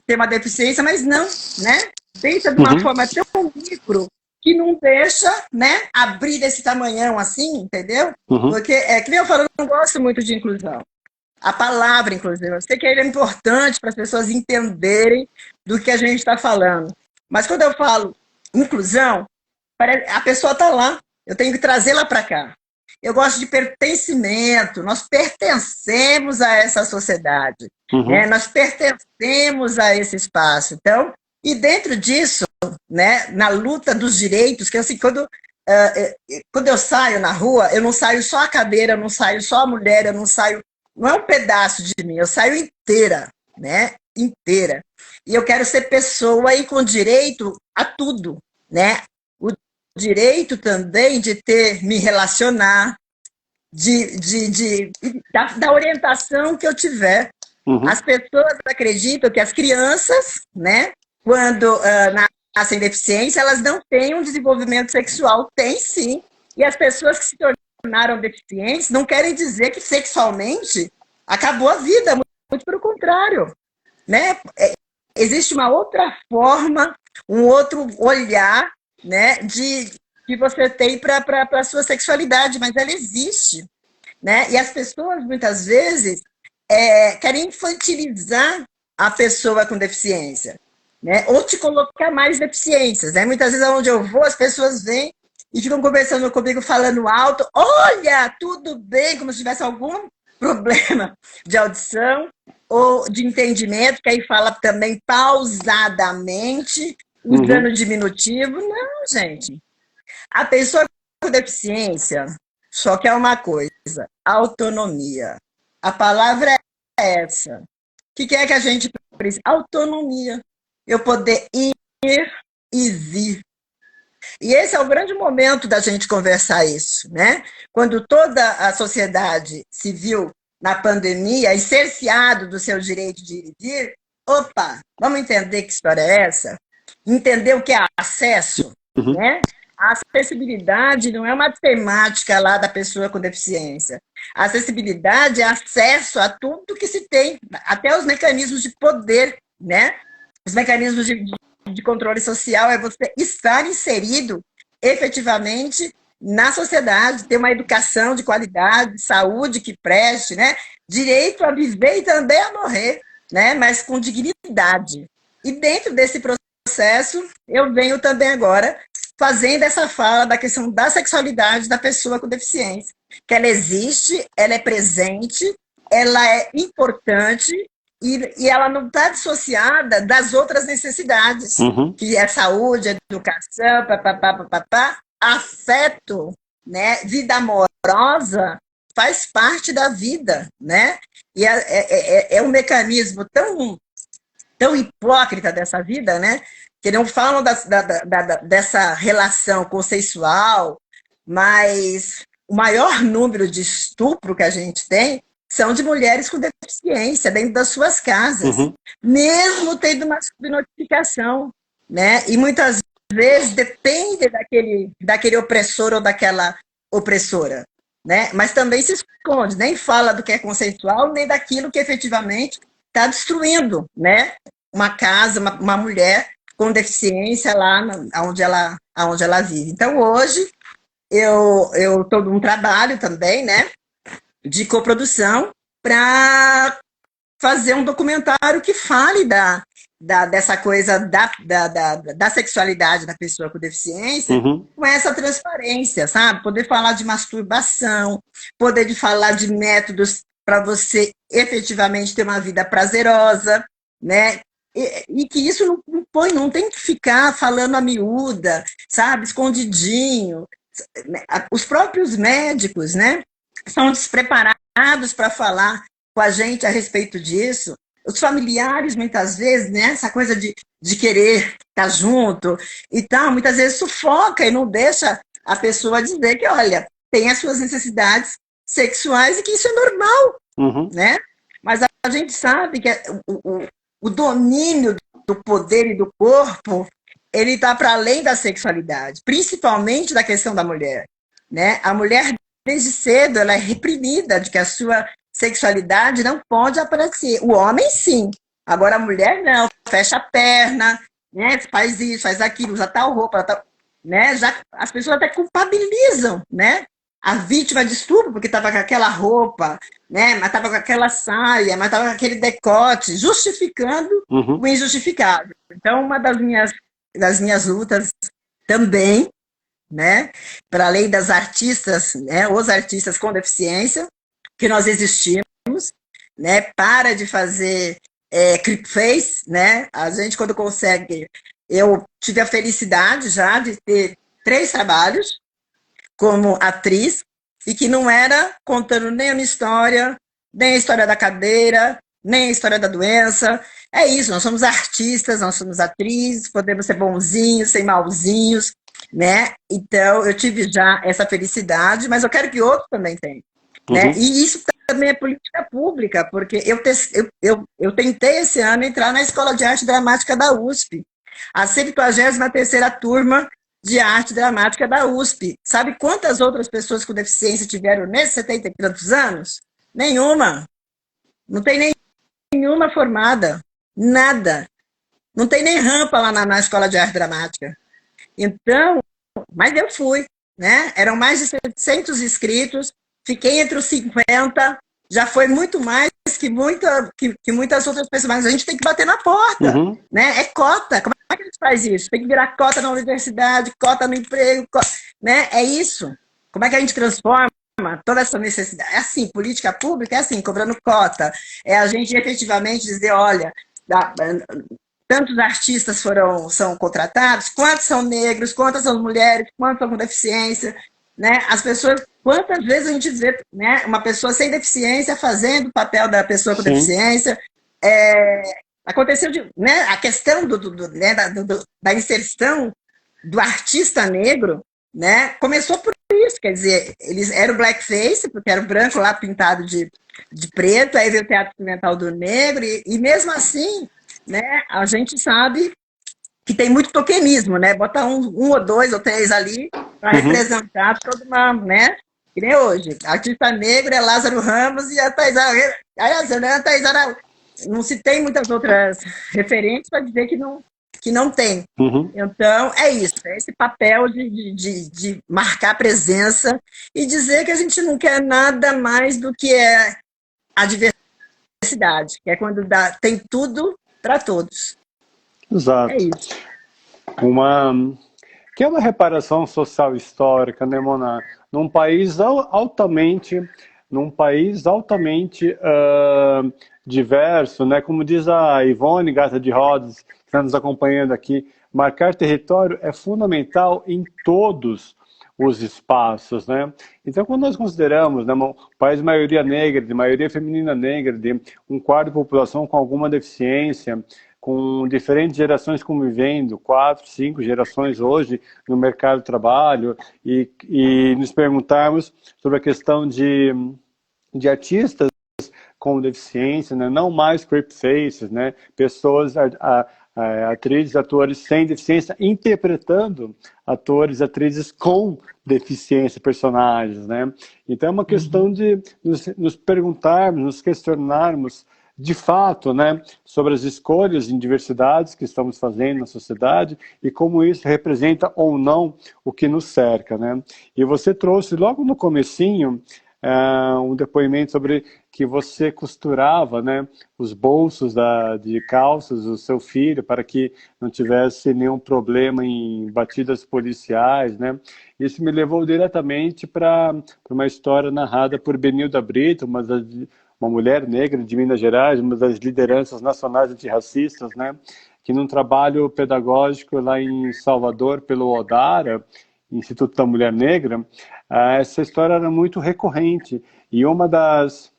ter uma deficiência, mas não, né? Pensa de uma Uhum. forma tão micro que não deixa, né, abrir desse tamanhão assim, entendeu? Uhum. Porque, que nem eu falo, eu não gosto muito de inclusão. A palavra inclusão, eu sei que ele é importante para as pessoas entenderem do que a gente está falando. Mas quando eu falo inclusão, a pessoa está lá, eu tenho que trazê-la para cá. Eu gosto de pertencimento, nós pertencemos a essa sociedade, né? Uhum. Nós pertencemos a esse espaço. Então, e dentro disso, né, na luta dos direitos, que assim, quando eu saio na rua, eu não saio só a cadeira, eu não saio só a mulher, eu não saio, não é um pedaço de mim, eu saio inteira, né? Inteira. E eu quero ser pessoa e com direito a tudo, né? O direito também de me relacionar, da orientação que eu tiver. Uhum. As pessoas acreditam que as crianças, né, quando nascem deficiência, elas não têm um desenvolvimento sexual. Tem sim. E as pessoas que se tornaram deficientes não querem dizer que sexualmente acabou a vida, muito pelo contrário. Né? Existe uma outra forma, um outro olhar, né, que você tem para a sua sexualidade, mas ela existe. Né? E as pessoas, muitas vezes, querem infantilizar a pessoa com deficiência, né? Ou te colocar mais deficiências. Né? Muitas vezes, onde eu vou, as pessoas vêm e ficam conversando comigo, falando alto, olha, tudo bem, como se tivesse algum problema de audição ou de entendimento, que aí fala também pausadamente, Uhum. usando diminutivo. Não, gente. A pessoa com deficiência só quer uma coisa: autonomia. A palavra é essa. O que é que a gente precisa? Autonomia. Eu poder ir e vir. E esse é o grande momento da gente conversar isso, né? Quando toda a sociedade se viu na pandemia e cerceado do seu direito de ir e vir, opa, vamos entender que história é essa? Entender o que é acesso, Uhum. né? A acessibilidade não é uma temática lá da pessoa com deficiência. A acessibilidade é acesso a tudo que se tem, até os mecanismos de poder, né? Os mecanismos de controle social é você estar inserido efetivamente na sociedade, ter uma educação de qualidade, saúde que preste, né? Direito a viver e também a morrer, né? Mas com dignidade. E dentro desse processo, eu venho também agora fazendo essa fala da questão da sexualidade da pessoa com deficiência, que ela existe, ela é presente, ela é importante e ela não está dissociada das outras necessidades, Uhum. que é saúde, educação, papapá, papapá, afeto, né? Vida amorosa faz parte da vida, né? E é um mecanismo tão hipócrita dessa vida, né? Que não falam dessa relação consensual, mas o maior número de estupro que a gente tem são de mulheres com deficiência dentro das suas casas, Uhum. mesmo tendo uma subnotificação, né? E muitas vezes depende daquele opressor ou daquela opressora, né? Mas também se esconde, nem fala do que é consensual, nem daquilo que efetivamente está destruindo, né? Uma casa, uma mulher com deficiência lá onde ela vive. Então, hoje, eu estou num trabalho também, né, de coprodução para fazer um documentário que fale dessa coisa da sexualidade da pessoa com deficiência Uhum. com essa transparência, sabe? Poder falar de masturbação, poder de falar de métodos para você efetivamente ter uma vida prazerosa, né? E que isso não tem que ficar falando a miúda, sabe? Escondidinho. Os próprios médicos, né? São despreparados para falar com a gente a respeito disso. Os familiares, muitas vezes, né, essa coisa de querer estar junto e tal, muitas vezes sufoca e não deixa a pessoa dizer que, olha, tem as suas necessidades sexuais e que isso é normal, Uhum. né? Mas a gente sabe que o domínio do poder e do corpo, ele está para além da sexualidade, principalmente da questão da mulher, né? A mulher, desde cedo, ela é reprimida de que a sua sexualidade não pode aparecer. O homem, sim. Agora, a mulher, não. Fecha a perna, né? Faz isso, faz aquilo, usa tal roupa, tal, né? Já, as pessoas até culpabilizam, né? A vítima de estupro, porque estava com aquela roupa, né? Mas estava com aquela saia, mas estava com aquele decote, justificando Uhum. o injustificável. Então, uma das minhas lutas também, né? Para além das artistas, né? Os artistas com deficiência, que nós existimos, né? Para de fazer creepface, né? A gente, quando consegue... Eu tive a felicidade já de ter 3 trabalhos como atriz, e que não era contando nem a minha história, nem a história da cadeira, nem a história da doença. É isso, nós somos artistas, nós somos atrizes, podemos ser bonzinhos, ser malzinhos, né? Então, eu tive já essa felicidade, mas eu quero que outros também tenham, né? Uhum. E isso também é política pública, porque eu tentei esse ano entrar na Escola de Arte Dramática da USP, a 73ª turma de arte dramática da USP. Sabe quantas outras pessoas com deficiência tiveram nesses 70 e tantos anos? Nenhuma. Não tem nenhuma formada. Nada. Não tem nem rampa lá na Escola de Arte Dramática. Então, mas eu fui, né? Eram mais de 700 inscritos, fiquei entre os 50, já foi muito mais que muitas outras pessoas, mas a gente tem que bater na porta, Uhum. né? É cota. Como é que a gente faz isso? Tem que virar cota na universidade, cota no emprego, né? É isso. Como é que a gente transforma toda essa necessidade? É assim, política pública é assim, cobrando cota. É a gente efetivamente dizer, olha, tantos artistas são contratados, quantos são negros, quantas são mulheres, quantos são com deficiência, né? As pessoas, quantas vezes a gente vê, né, uma pessoa sem deficiência fazendo o papel da pessoa com Sim. deficiência. Aconteceu né, a questão né, da inserção do artista negro, né, começou por isso, quer dizer, eles eram blackface, porque era o branco lá pintado de preto, aí veio o teatro experimental do negro, e mesmo assim, né, a gente sabe que tem muito tokenismo, né? Bota um ou dois ou 3 ali para Uhum. representar toda uma, né? Que nem hoje. Artista negro é Lázaro Ramos e a Thais Araújo. Não se tem muitas outras referências para dizer que não tem. Uhum. Então, é isso. É esse papel de marcar presença e dizer que a gente não quer nada mais do que a diversidade, que é quando tem tudo para todos. É Exato. isso. Uma, que é uma reparação social histórica, né, Mona? Num país altamente diverso, né? Como diz a Ivone Gata de Rodas, que está nos acompanhando aqui, marcar território é fundamental em todos os espaços, né? Então, quando nós consideramos, né, um país de maioria negra, de maioria feminina negra, de um quarto da população com alguma deficiência, com diferentes gerações convivendo, 4, 5 gerações hoje no mercado de trabalho, e nos perguntarmos sobre a questão de artistas com deficiência, né? Não mais creep faces, né? Pessoas atrizes, atores sem deficiência, interpretando atores, atrizes com deficiência, personagens, né? Então é uma questão de nos perguntarmos, nos questionarmos de fato, né, sobre as escolhas em diversidades que estamos fazendo na sociedade e como isso representa ou não o que nos cerca, né? E você trouxe logo no comecinho um depoimento sobre que você costurava, né, os bolsos de calças do seu filho para que não tivesse nenhum problema em batidas policiais, né? Isso me levou diretamente para uma história narrada por Benilda Brito, uma mulher negra de Minas Gerais, uma das lideranças nacionais antirracistas, né? Que num trabalho pedagógico lá em Salvador, pelo Odara, Instituto da Mulher Negra, essa história era muito recorrente. E uma das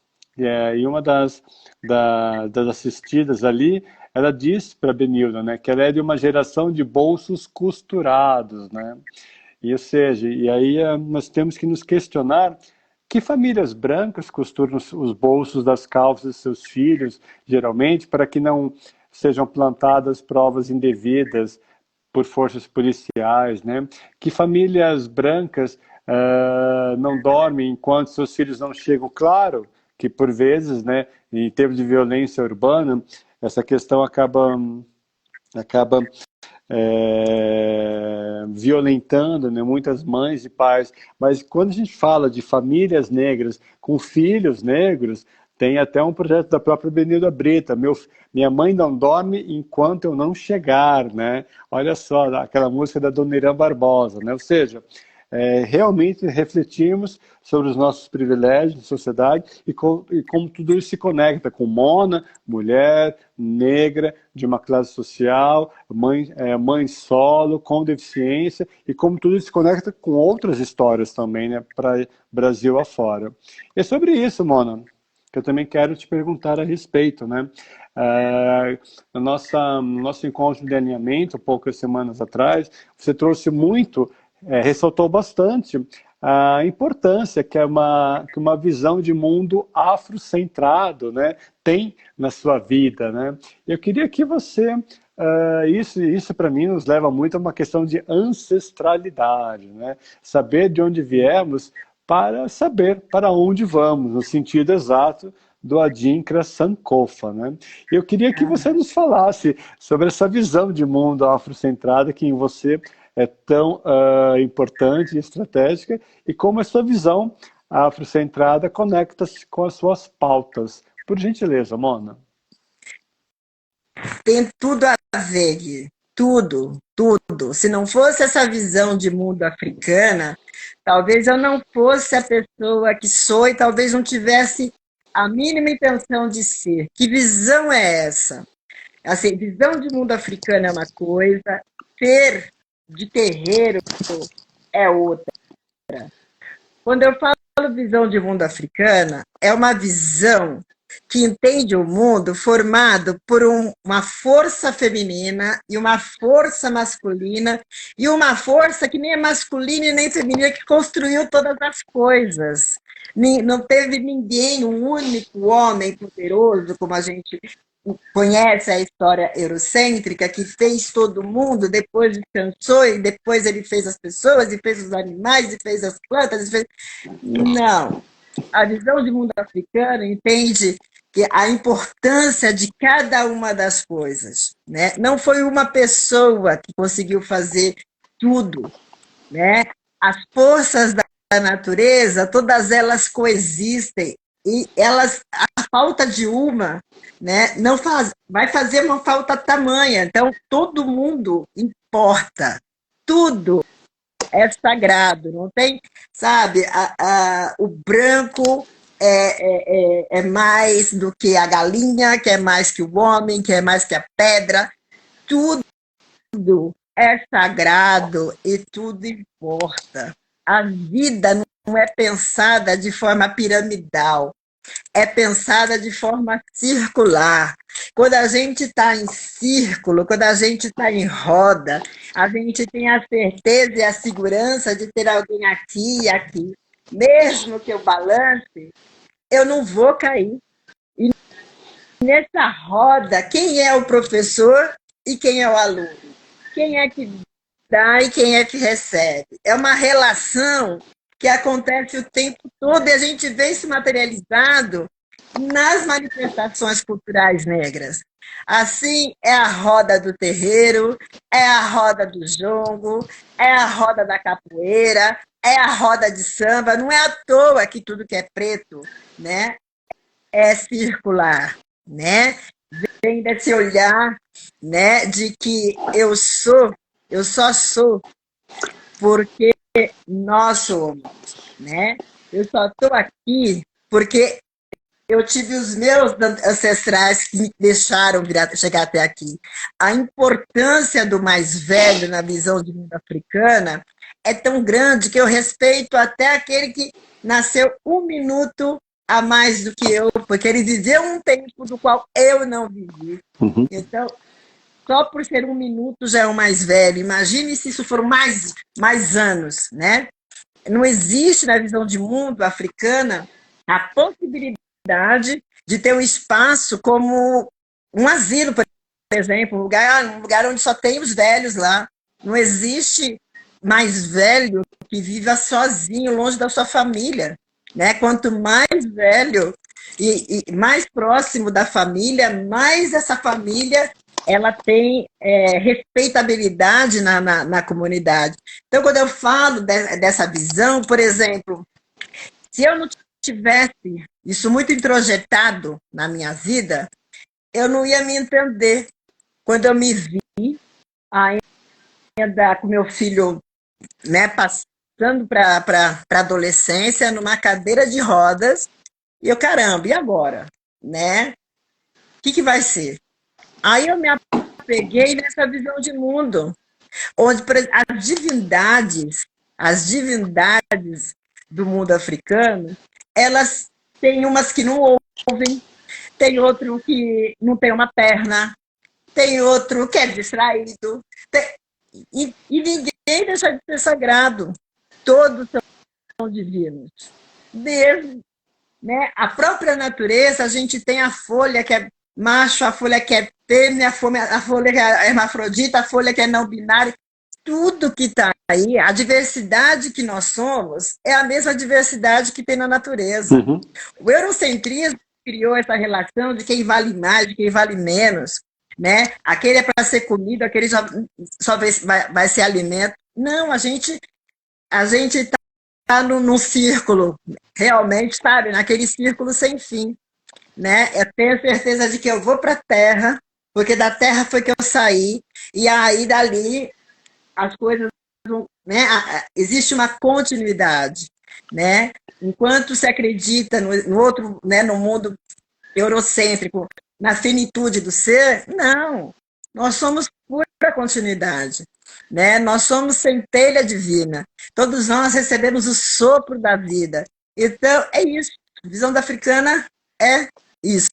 assistidas ali, ela disse para a Benilda, né, que ela é de uma geração de bolsos costurados, né? E, ou seja, e aí nós temos que nos questionar que famílias brancas costuram os bolsos das calças de seus filhos, geralmente, para que não sejam plantadas provas indevidas por forças policiais, né? Que famílias brancas não dormem enquanto seus filhos não chegam. Claro que, por vezes, né, em termos de violência urbana, essa questão acaba violentando, né, muitas mães e pais. Mas quando a gente fala de famílias negras com filhos negros, tem até um projeto da própria Benilda Brita, minha mãe não dorme enquanto eu não chegar, né? Olha só, aquela música da Dona Irã Barbosa, né? Ou seja, realmente refletirmos sobre os nossos privilégios de sociedade e como tudo isso se conecta com Mona, mulher, negra, de uma classe social, mãe solo, com deficiência, e como tudo isso se conecta com outras histórias também, né, para Brasil afora. E é sobre isso, Mona, que eu também quero te perguntar a respeito, né? No nosso encontro de alinhamento, poucas semanas atrás, você trouxe muito, ressaltou bastante a importância que uma visão de mundo afrocentrado, né, tem na sua vida, né? Eu queria que você, isso para mim nos leva muito a uma questão de ancestralidade, né? Saber de onde viemos para saber para onde vamos, no sentido exato do Adinkra Sankofa, né? Eu queria que você nos falasse sobre essa visão de mundo afrocentrada que em você é tão importante e estratégica, e como essa visão afrocentrada conecta-se com as suas pautas. Por gentileza, Mona. Tem tudo a ver, Gui. Tudo, tudo. Se não fosse essa visão de mundo africana, talvez eu não fosse a pessoa que sou e talvez não tivesse a mínima intenção de ser. Que visão é essa? Assim, visão de mundo africano é uma coisa, ser de terreiro é outra. Quando eu falo visão de mundo africana, é uma visão que entende o mundo formado por uma força feminina e uma força masculina e uma força que nem é masculina e nem feminina que construiu todas as coisas. Não teve ninguém, um único homem poderoso, como a gente conhece a história eurocêntrica, que fez todo mundo, depois descansou e depois ele fez as pessoas, e fez os animais, e fez as plantas. Não. A visão de mundo africano entende que a importância de cada uma das coisas, né? Não foi uma pessoa que conseguiu fazer tudo, né? As forças da natureza, todas elas coexistem e a falta de uma, né, não vai fazer uma falta tamanha. Então todo mundo importa, tudo é sagrado, não tem, sabe? O branco é mais do que a galinha, que é mais que o homem, que é mais que a pedra. Tudo é sagrado e tudo importa. A vida não é pensada de forma piramidal, é pensada de forma circular. Quando a gente está em círculo, quando a gente está em roda, a gente tem a certeza e a segurança de ter alguém aqui e aqui. Mesmo que eu balance, eu não vou cair. E nessa roda, quem é o professor e quem é o aluno? Quem é que dá e quem é que recebe? É uma relação que acontece o tempo todo e a gente vê isso materializado nas manifestações culturais negras. Assim, é a roda do terreiro, é a roda do jongo, é a roda da capoeira, é a roda de samba. Não é à toa que tudo que é preto, né, é circular, né? Vem desse olhar, né, de que eu só sou porque nós somos, né? Eu só estou aqui porque eu tive os meus ancestrais que me deixaram chegar até aqui. A importância do mais velho na visão de mundo africana é tão grande que eu respeito até aquele que nasceu um minuto a mais do que eu, porque ele viveu um tempo do qual eu não vivi. Uhum. Então, só por ser um minuto já é o mais velho. Imagine se isso for mais anos, né? Não existe na visão de mundo africana a possibilidade de ter um espaço como um asilo, por exemplo, um lugar onde só tem os velhos lá. Não existe mais velho que viva sozinho, longe da sua família. Né? Quanto mais velho e mais próximo da família, mais essa família ela tem respeitabilidade na comunidade. Então, quando eu falo dessa visão, por exemplo, se eu não tivesse isso muito introjetado na minha vida, eu não ia me entender. Quando eu me vi ainda com meu filho, né, passando para a adolescência, numa cadeira de rodas, e eu, caramba, e agora? Né? O que vai ser? Aí eu me apeguei nessa visão de mundo, onde as divindades do mundo africano, elas têm umas que não ouvem, tem outro que não tem uma perna, tem outro que é distraído, e ninguém deixa de ser sagrado. Todos são divinos. Desde, né, a própria natureza, a gente tem a folha que é macho, a folha que é fêmea, a folha que é hermafrodita, a folha que é não binária. Tudo que está aí, a diversidade que nós somos, é a mesma diversidade que tem na natureza. Uhum. O eurocentrismo criou essa relação de quem vale mais, de quem vale menos, né? Aquele é para ser comido, aquele só vai ser alimento. Não, a gente está num círculo, realmente, sabe? Naquele círculo sem fim, né? Eu tenho certeza de que eu vou para a Terra, porque da Terra foi que eu saí, e aí dali as coisas, né? Existe uma continuidade, né? Enquanto se acredita no outro, né? No mundo eurocêntrico, na finitude do ser, não. Nós somos pura continuidade, né? Nós somos centelha divina. Todos nós recebemos o sopro da vida. Então, é isso. A visão da africana é isso,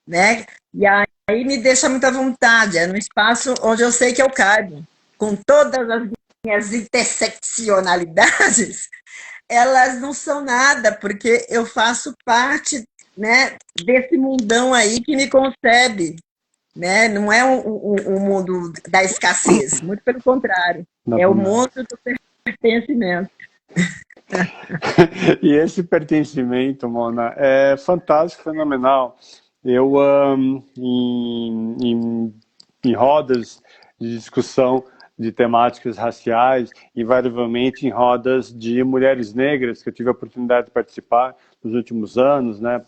né? E aí me deixa muita vontade. É num espaço onde eu sei que eu caibo, com todas as minhas interseccionalidades, elas não são nada, porque eu faço parte, né, desse mundão aí que me concebe, né? Não é um mundo da escassez, muito pelo contrário, é o mundo do pertencimento. E esse pertencimento, Mona, é fantástico, fenomenal. Eu, em rodas de discussão de temáticas raciais, invariavelmente em rodas de mulheres negras, que eu tive a oportunidade de participar nos últimos anos, né,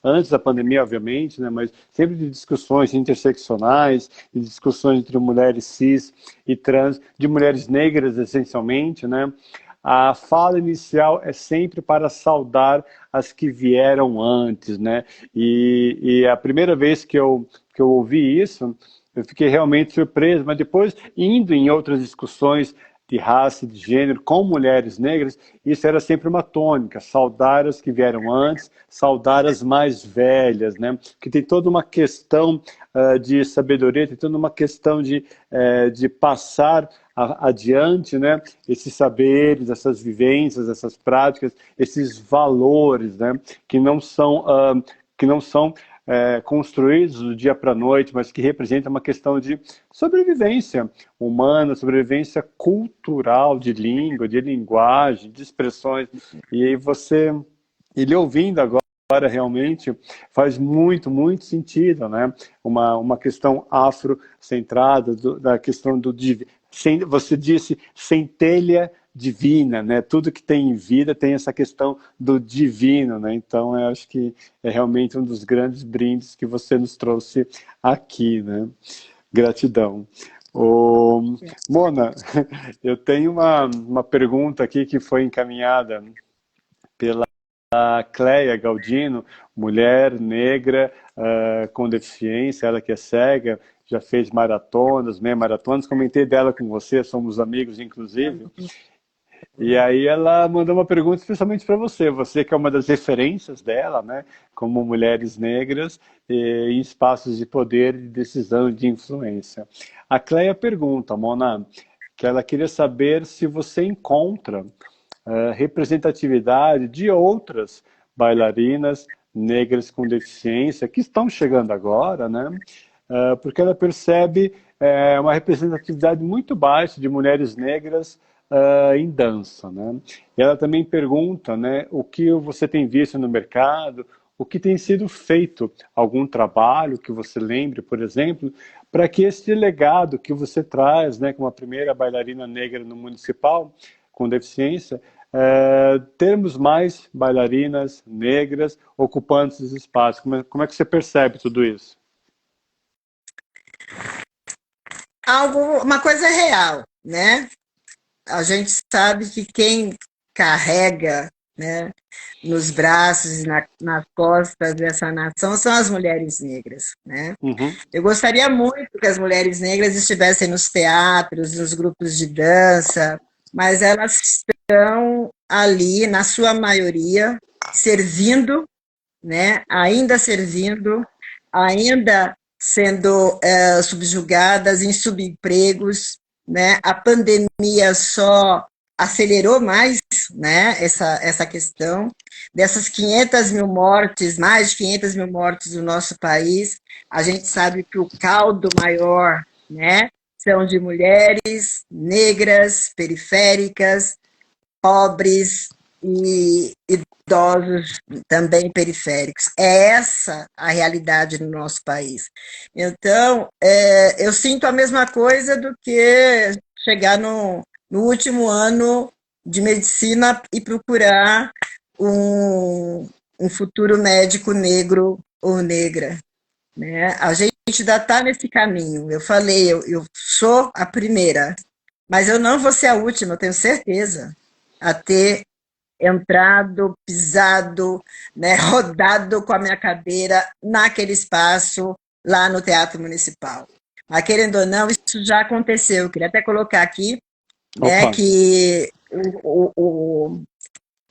antes da pandemia, obviamente, né, mas sempre de discussões interseccionais, de discussões entre mulheres cis e trans, de mulheres negras, essencialmente, né. A fala inicial é sempre para saudar as que vieram antes, né? E a primeira vez que eu ouvi isso, eu fiquei realmente surpreso, mas depois, indo em outras discussões de raça, de gênero, com mulheres negras, isso era sempre uma tônica, saudar as que vieram antes, saudar as mais velhas, né? Que tem toda uma questão de sabedoria, tem toda uma questão de passar adiante, né, esses saberes, essas vivências, essas práticas, esses valores, né, que não são construídos do dia para a noite, mas que representam uma questão de sobrevivência humana, sobrevivência cultural, de língua, de linguagem, de expressões. E aí ele ouvindo agora, realmente faz muito, muito sentido, né? Uma questão afrocentrada, da questão do divino. Você disse centelha divina, né? Tudo que tem vida tem essa questão do divino, né? Então, eu acho que é realmente um dos grandes brindes que você nos trouxe aqui, né? Gratidão. Mona, eu tenho uma pergunta aqui que foi encaminhada pela Cleia Galdino, mulher negra com deficiência, ela que é cega, já fez maratonas, meia maratonas, comentei dela com você, somos amigos inclusive, e aí ela mandou uma pergunta especialmente para você, você que é uma das referências dela, né, como mulheres negras em espaços de poder, de decisão e de influência. A Cleia pergunta, Mona, que ela queria saber se você encontra representatividade de outras bailarinas negras com deficiência que estão chegando agora, né? Porque ela percebe uma representatividade muito baixa de mulheres negras em dança, né? E ela também pergunta, né, o que você tem visto no mercado, o que tem sido feito, algum trabalho que você lembre, por exemplo, para que esse legado que você traz, né, como a primeira bailarina negra no municipal com deficiência, termos mais bailarinas negras ocupando esses espaços. Como é que você percebe tudo isso? Uma coisa real, né? A gente sabe que quem carrega, né, nos braços e nas costas dessa nação são as mulheres negras, né? Uhum. Eu gostaria muito que as mulheres negras estivessem nos teatros, nos grupos de dança, mas elas estão ali, na sua maioria, servindo, né? Ainda servindo, ainda sendo subjugadas em subempregos, né? A pandemia só acelerou mais, né, essa questão dessas 500 mil mortes, mais de 500 mil mortes no nosso país. A gente sabe que o caldo maior, né, são de mulheres negras, periféricas, pobres e idosos também periféricos. É essa a realidade no nosso país. Então, eu sinto a mesma coisa do que chegar no último ano de medicina e procurar um futuro médico negro ou negra, né? A gente ainda está nesse caminho. Eu falei, eu sou a primeira, mas eu não vou ser a última, eu tenho certeza, a ter entrado, pisado, né, rodado com a minha cadeira naquele espaço lá no Teatro Municipal. Mas, querendo ou não, isso já aconteceu. Eu queria até colocar aqui, né, que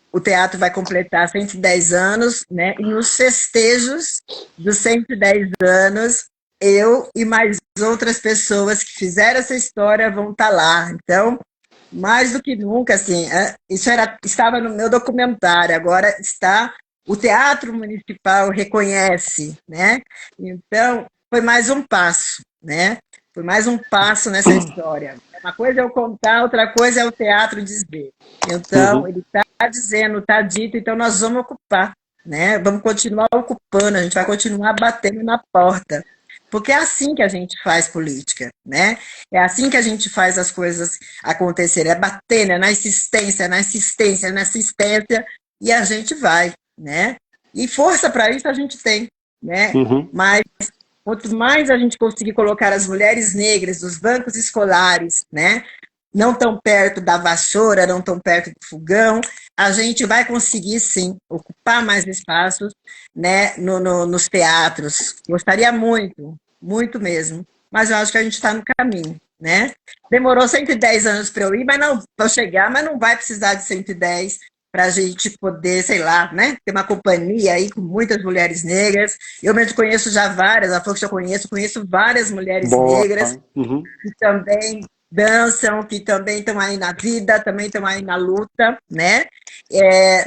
o teatro vai completar 110 anos, né, e nos festejos dos 110 anos, eu e mais outras pessoas que fizeram essa história vão estar lá. Então, mais do que nunca, assim, isso estava no meu documentário, agora está, o Teatro Municipal reconhece, né? Então, foi mais um passo, né? Foi mais um passo nessa história. Uma coisa é eu contar, outra coisa é o teatro dizer. Então, ele está dizendo, está dito, então nós vamos ocupar, né? Vamos continuar ocupando, a gente vai continuar batendo na porta. Porque é assim que a gente faz política, né? É assim que a gente faz as coisas acontecerem, é batendo, é na insistência, na insistência, na insistência, e a gente vai, né? E força para isso a gente tem, né? Mas quanto mais a gente conseguir colocar as mulheres negras dos bancos escolares, né? Não tão perto da vassoura, não tão perto do fogão, a gente vai conseguir, sim, ocupar mais espaços, né, nos teatros. Gostaria muito, muito mesmo, mas eu acho que a gente está no caminho, né? Demorou 110 anos para eu ir, mas não para chegar, mas não vai precisar de 110 para a gente poder, sei lá, né, ter uma companhia aí com muitas mulheres negras. Eu mesmo conheço já várias, a que eu conheço várias mulheres negras que também dançam, que também estão aí na vida, também estão aí na luta, né?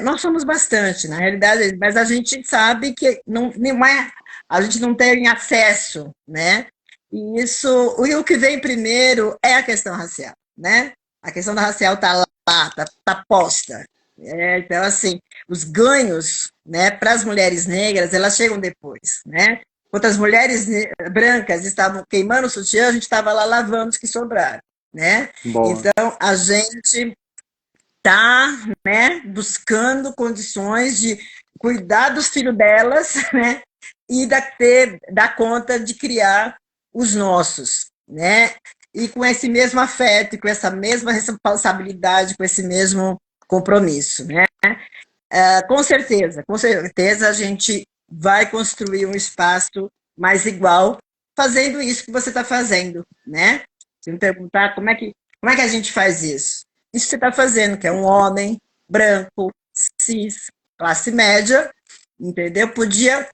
Nós somos bastante, na realidade, mas a gente sabe que não é a gente não tem acesso, né? E isso, o que vem primeiro é a questão racial, né? A questão da racial está lá, está posta. Então, assim, os ganhos, né, para as mulheres negras, elas chegam depois, né? Enquanto as mulheres brancas estavam queimando o sutiã, a gente estava lá lavando os que sobraram, né? Boa. Então, a gente está, né, buscando condições de cuidar dos filhos delas, né, e dar conta de criar os nossos, né, e com esse mesmo afeto, com essa mesma responsabilidade, com esse mesmo compromisso, né. Com certeza a gente vai construir um espaço mais igual, fazendo isso que você está fazendo, né? Se me perguntar como é que a gente faz isso? Isso que você está fazendo, que é um homem branco, cis, classe média, entendeu? Podia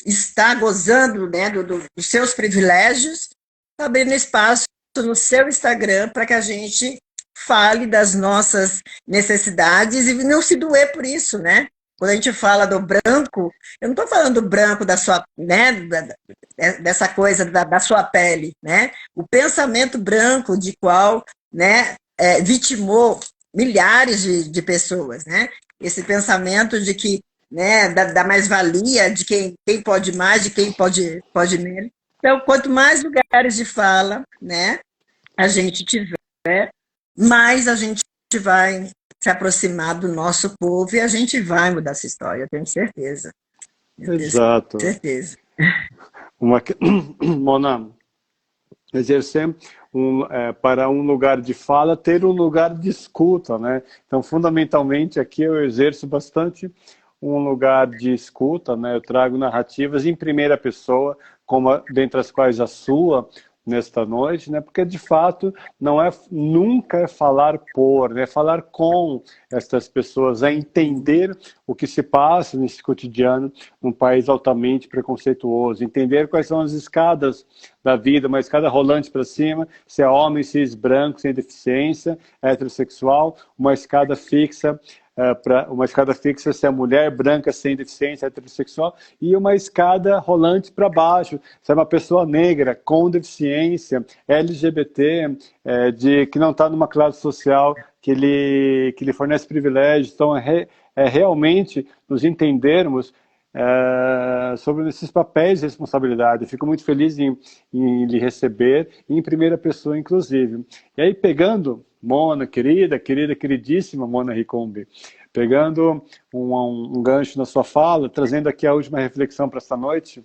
estar gozando, né, dos seus privilégios, abrindo espaço no seu Instagram para que a gente fale das nossas necessidades e não se doer por isso, né? Quando a gente fala do branco, eu não estou falando do branco da sua, né, dessa coisa da sua pele, né? O pensamento branco de qual, né, vitimou milhares de pessoas, né? Esse pensamento de que, né, da mais-valia, de quem pode mais, de quem pode menos. Então, quanto mais lugares de fala, né, a gente tiver, mais a gente vai se aproximar do nosso povo e a gente vai mudar essa história, eu tenho certeza. Eu tenho Exato. certeza. Uma... Mona, exercer para um lugar de fala, ter um lugar de escuta, né? Então, fundamentalmente, aqui eu exerço bastante um lugar de escuta, né? Eu trago narrativas em primeira pessoa, como dentre as quais a sua, nesta noite, né? Porque de fato não é nunca é falar por, né? É falar com estas pessoas, é entender o que se passa nesse cotidiano num país altamente preconceituoso, entender quais são as escadas da vida, uma escada rolante para cima, se é homem, cis, branco, sem deficiência, heterossexual, uma escada fixa uma escada fixa se é mulher branca sem deficiência heterossexual e uma escada rolante para baixo se é uma pessoa negra com deficiência LGBT que não está numa classe social que lhe fornece privilégios. Então é realmente nos entendermos sobre esses papéis de responsabilidade. Eu fico muito feliz em lhe receber, em primeira pessoa, inclusive. E aí, pegando, Mona, queridíssima Mona Ricombe, pegando um gancho na sua fala, trazendo aqui a última reflexão para esta noite.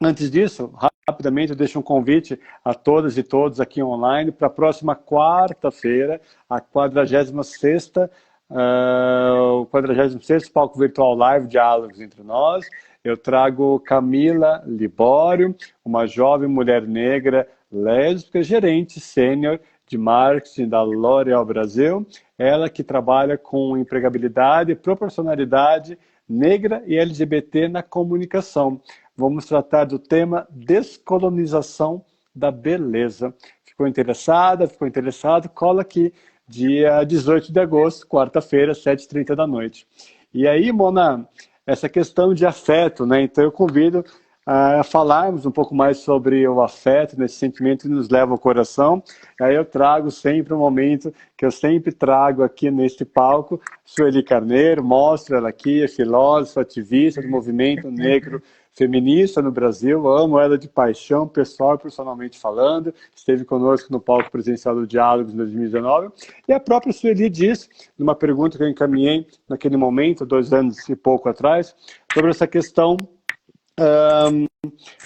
Antes disso, rapidamente eu deixo um convite a todas e todos aqui online para a próxima quarta-feira, a 46ª o 46º Palco Virtual Live Diálogos Entre Nós. Eu trago Camila Libório, uma jovem mulher negra lésbica, gerente sênior de marketing da L'Oréal Brasil. Ela que trabalha com empregabilidade, proporcionalidade negra e LGBT na comunicação. Vamos tratar do tema descolonização da beleza. Ficou interessada? Ficou interessado? Cola aqui dia 18 de agosto, quarta-feira, 7h30 da noite. E aí, Mona, essa questão de afeto, né? Então eu convido a falarmos um pouco mais sobre o afeto, nesse sentimento que nos leva ao coração. Aí eu trago sempre um momento que eu sempre trago aqui neste palco, Sueli Carneiro, mostro ela aqui, é filósofa, ativista do movimento negro feminista no Brasil, amo ela de paixão, pessoal e profissionalmente falando, esteve conosco no palco presencial do Diálogos em 2019, e a própria Sueli disse, numa pergunta que eu encaminhei naquele momento, 2 anos e pouco atrás, sobre essa questão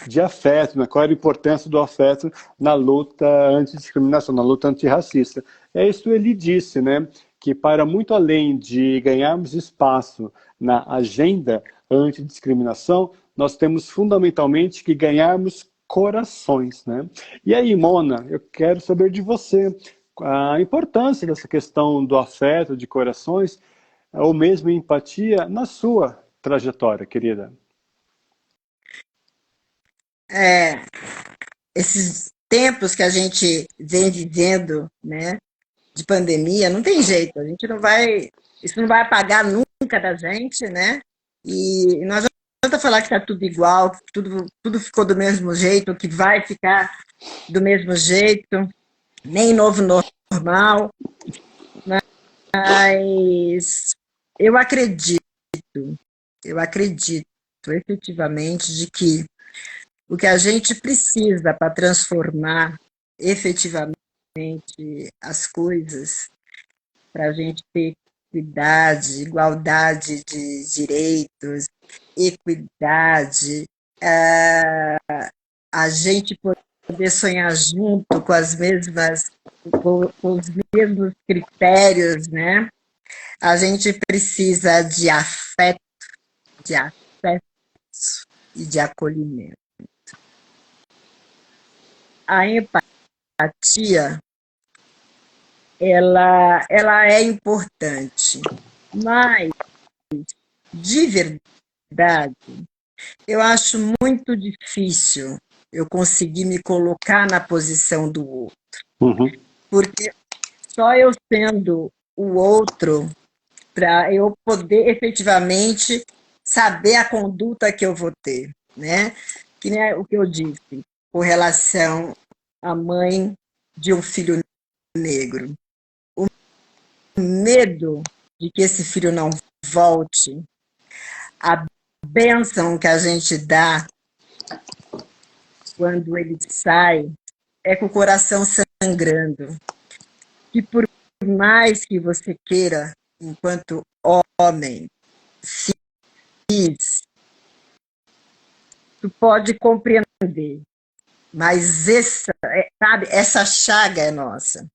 de afeto, né? Qual era a importância do afeto na luta antidiscriminação, na luta antirracista. É isso que ele disse, né? Que para muito além de ganharmos espaço na agenda antidiscriminação, nós temos fundamentalmente que ganharmos corações, né? E aí, Mona, eu quero saber de você a importância dessa questão do afeto, de corações, ou mesmo empatia na sua trajetória, querida. Esses tempos que a gente vem vivendo, né, de pandemia, não tem jeito, a gente não vai, isso não vai apagar nunca da gente, né? E nós adianta falar que está tudo igual, que tudo ficou do mesmo jeito, que vai ficar do mesmo jeito, nem novo normal, mas eu acredito, eu acredito efetivamente de que o que a gente precisa para transformar efetivamente as coisas, para a gente ter equidade, igualdade de direitos, equidade, a gente poder sonhar junto com as mesmas, com os mesmos critérios, né? A gente precisa de afeto e de acolhimento. A empatia, ela é importante, mas, de verdade, eu acho muito difícil eu conseguir me colocar na posição do outro, Uhum. porque só eu sendo o outro, para eu poder efetivamente saber a conduta que eu vou ter, né? Que nem o que eu disse, com relação à mãe de um filho negro. O medo de que esse filho não volte, a bênção que a gente dá quando ele sai, é com o coração sangrando. Que por mais que você queira, enquanto homem, cis, tu pode compreender, mas sabe, essa chaga é nossa.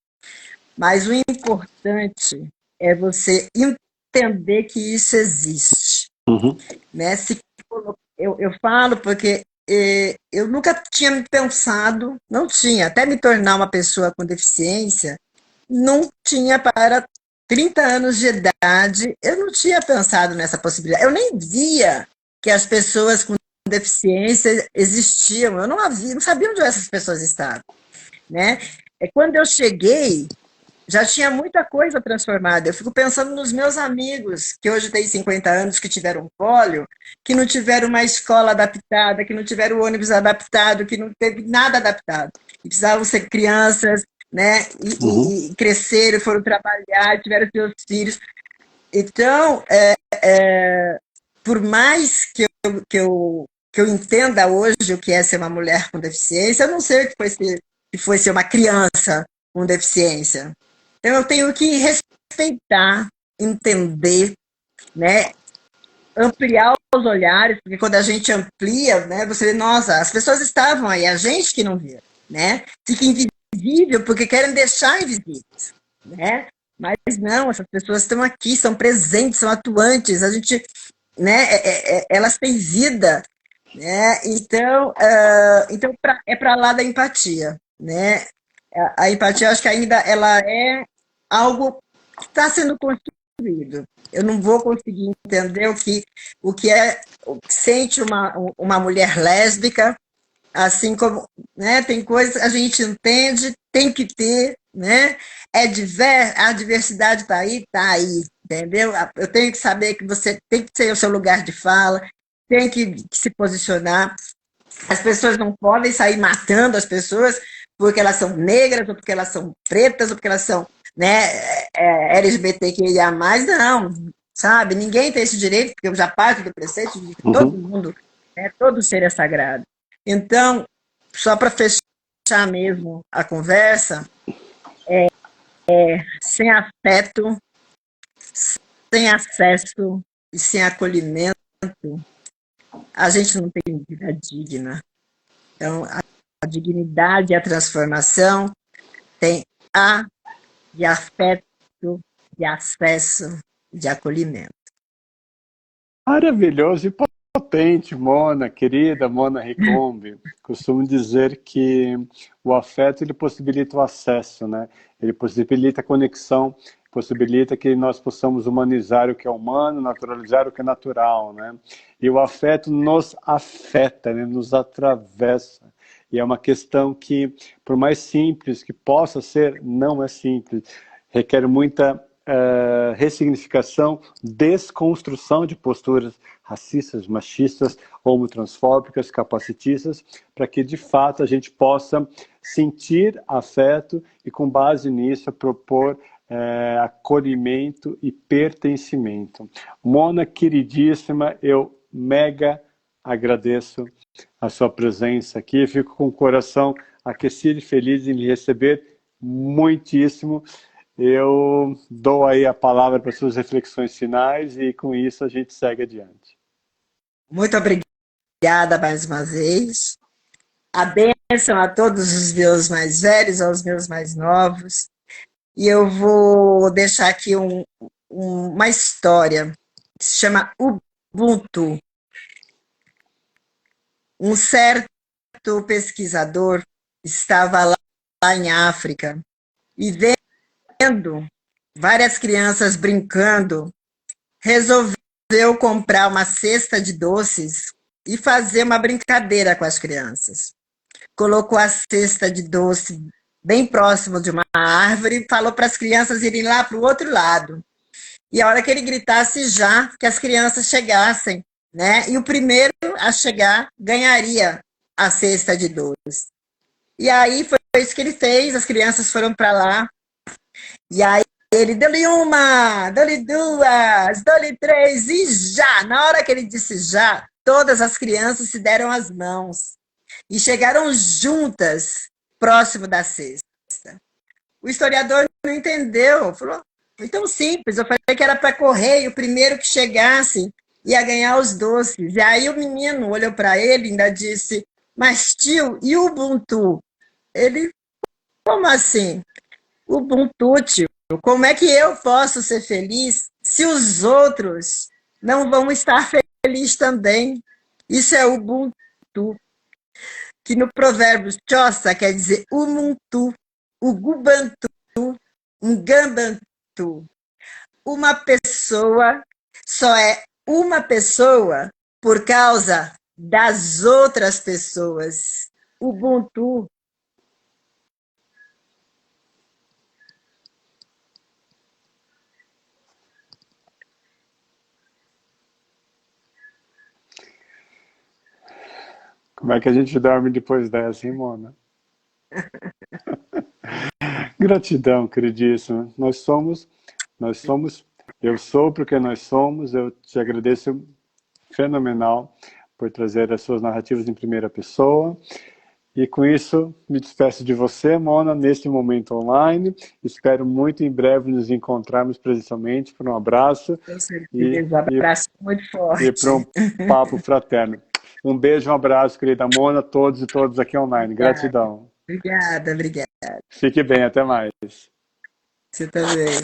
Mas o importante é você entender que isso existe. Uhum. Né? Eu falo porque eu nunca tinha pensado, não tinha, até me tornar uma pessoa com deficiência, não tinha para 30 anos de idade, eu não tinha pensado nessa possibilidade. Eu nem via que as pessoas com deficiência existiam, eu não havia, não sabia onde essas pessoas estavam. Né? Quando eu cheguei, já tinha muita coisa transformada. Eu fico pensando nos meus amigos, que hoje têm 50 anos, que tiveram pólio, que não tiveram uma escola adaptada, que não tiveram ônibus adaptado, que não teve nada adaptado. E precisavam ser crianças, né? E cresceram, foram trabalhar, tiveram seus filhos. Então, por mais que eu entenda hoje o que é ser uma mulher com deficiência, eu não sei o que foi ser uma criança com deficiência. Então, eu tenho que respeitar, entender, né? Ampliar os olhares, porque quando a gente amplia, né, você vê, nossa, as pessoas estavam aí, a gente que não via, né? Fica invisível porque querem deixar invisíveis, né? Mas não, essas pessoas estão aqui, são presentes, são atuantes, a gente, né, elas têm vida, né? Então, é para lá da empatia, né? A empatia, eu acho que ainda ela é algo que está sendo construído. Eu não vou conseguir entender o que sente uma mulher lésbica, assim como, né, tem coisas que a gente entende, tem que ter, né? A diversidade está aí, entendeu? Eu tenho que saber que você tem que ter o seu lugar de fala, tem que se posicionar. As pessoas não podem sair matando as pessoas porque elas são negras, ou porque elas são pretas, ou porque elas são, né, LGBTQIA+, não, sabe? Ninguém tem esse direito, porque eu já parto do preceito de que todo mundo, né, todo ser é sagrado. Então, só para fechar mesmo a conversa, sem afeto, sem acesso e sem acolhimento, a gente não tem vida digna. Então, a dignidade e a transformação tem A de afeto, de acesso, de acolhimento. Maravilhoso e potente, Mona, querida Mona Ricombe. Costumo dizer que o afeto ele possibilita o acesso, né? Ele possibilita a conexão, possibilita que nós possamos humanizar o que é humano, naturalizar o que é natural, né? E o afeto nos afeta, né? Nos atravessa. E é uma questão que, por mais simples que possa ser, não é simples. Requer muita ressignificação, desconstrução de posturas racistas, machistas, homotransfóbicas, capacitistas, para que de fato a gente possa sentir afeto e com base nisso propor acolhimento e pertencimento. Mona, queridíssima, eu mega agradeço a sua presença aqui, fico com o coração aquecido e feliz em lhe receber muitíssimo. Eu dou aí a palavra para suas reflexões finais e com isso a gente segue adiante. Muito obrigada mais uma vez. A bênção a todos os meus mais velhos, aos meus mais novos. E eu vou deixar aqui uma história que se chama Ubuntu. Um certo pesquisador estava lá em África e vendo várias crianças brincando, resolveu comprar uma cesta de doces e fazer uma brincadeira com as crianças. Colocou a cesta de doce bem próximo de uma árvore e falou para as crianças irem lá para o outro lado. E a hora que ele gritasse já, que as crianças chegassem, né? E o primeiro a chegar ganharia a cesta de doce. E aí foi isso que ele fez, as crianças foram para lá, e aí ele deu-lhe uma, deu-lhe duas, deu-lhe três, e já, na hora que ele disse já, todas as crianças se deram as mãos e chegaram juntas, próximo da cesta. O historiador não entendeu, falou, foi tão simples, eu falei que era para correr, e o primeiro que chegasse ia ganhar os doces. E aí o menino olhou para ele e ainda disse, mas tio, e o Ubuntu? Ele, como assim? Ubuntu, tio, como é que eu posso ser feliz se os outros não vão estar felizes também? Isso é Ubuntu, que no provérbio Xhosa quer dizer Umuntu, Ugubantu, Ngambantu. Uma pessoa só é uma pessoa por causa das outras pessoas. Ubuntu. Como é que a gente dorme depois dessa, hein, Mona? Gratidão, queridíssima. Nós somos, eu sou porque nós somos, eu te agradeço fenomenal por trazer as suas narrativas em primeira pessoa. E com isso, me despeço de você, Mona, neste momento online. Espero muito em breve nos encontrarmos presencialmente para um abraço Abraço muito e para um forte. papo fraterno. Um beijo, um abraço, querida Mona, todos e todas aqui online. Gratidão. Obrigada. Fique bem, até mais. Você também.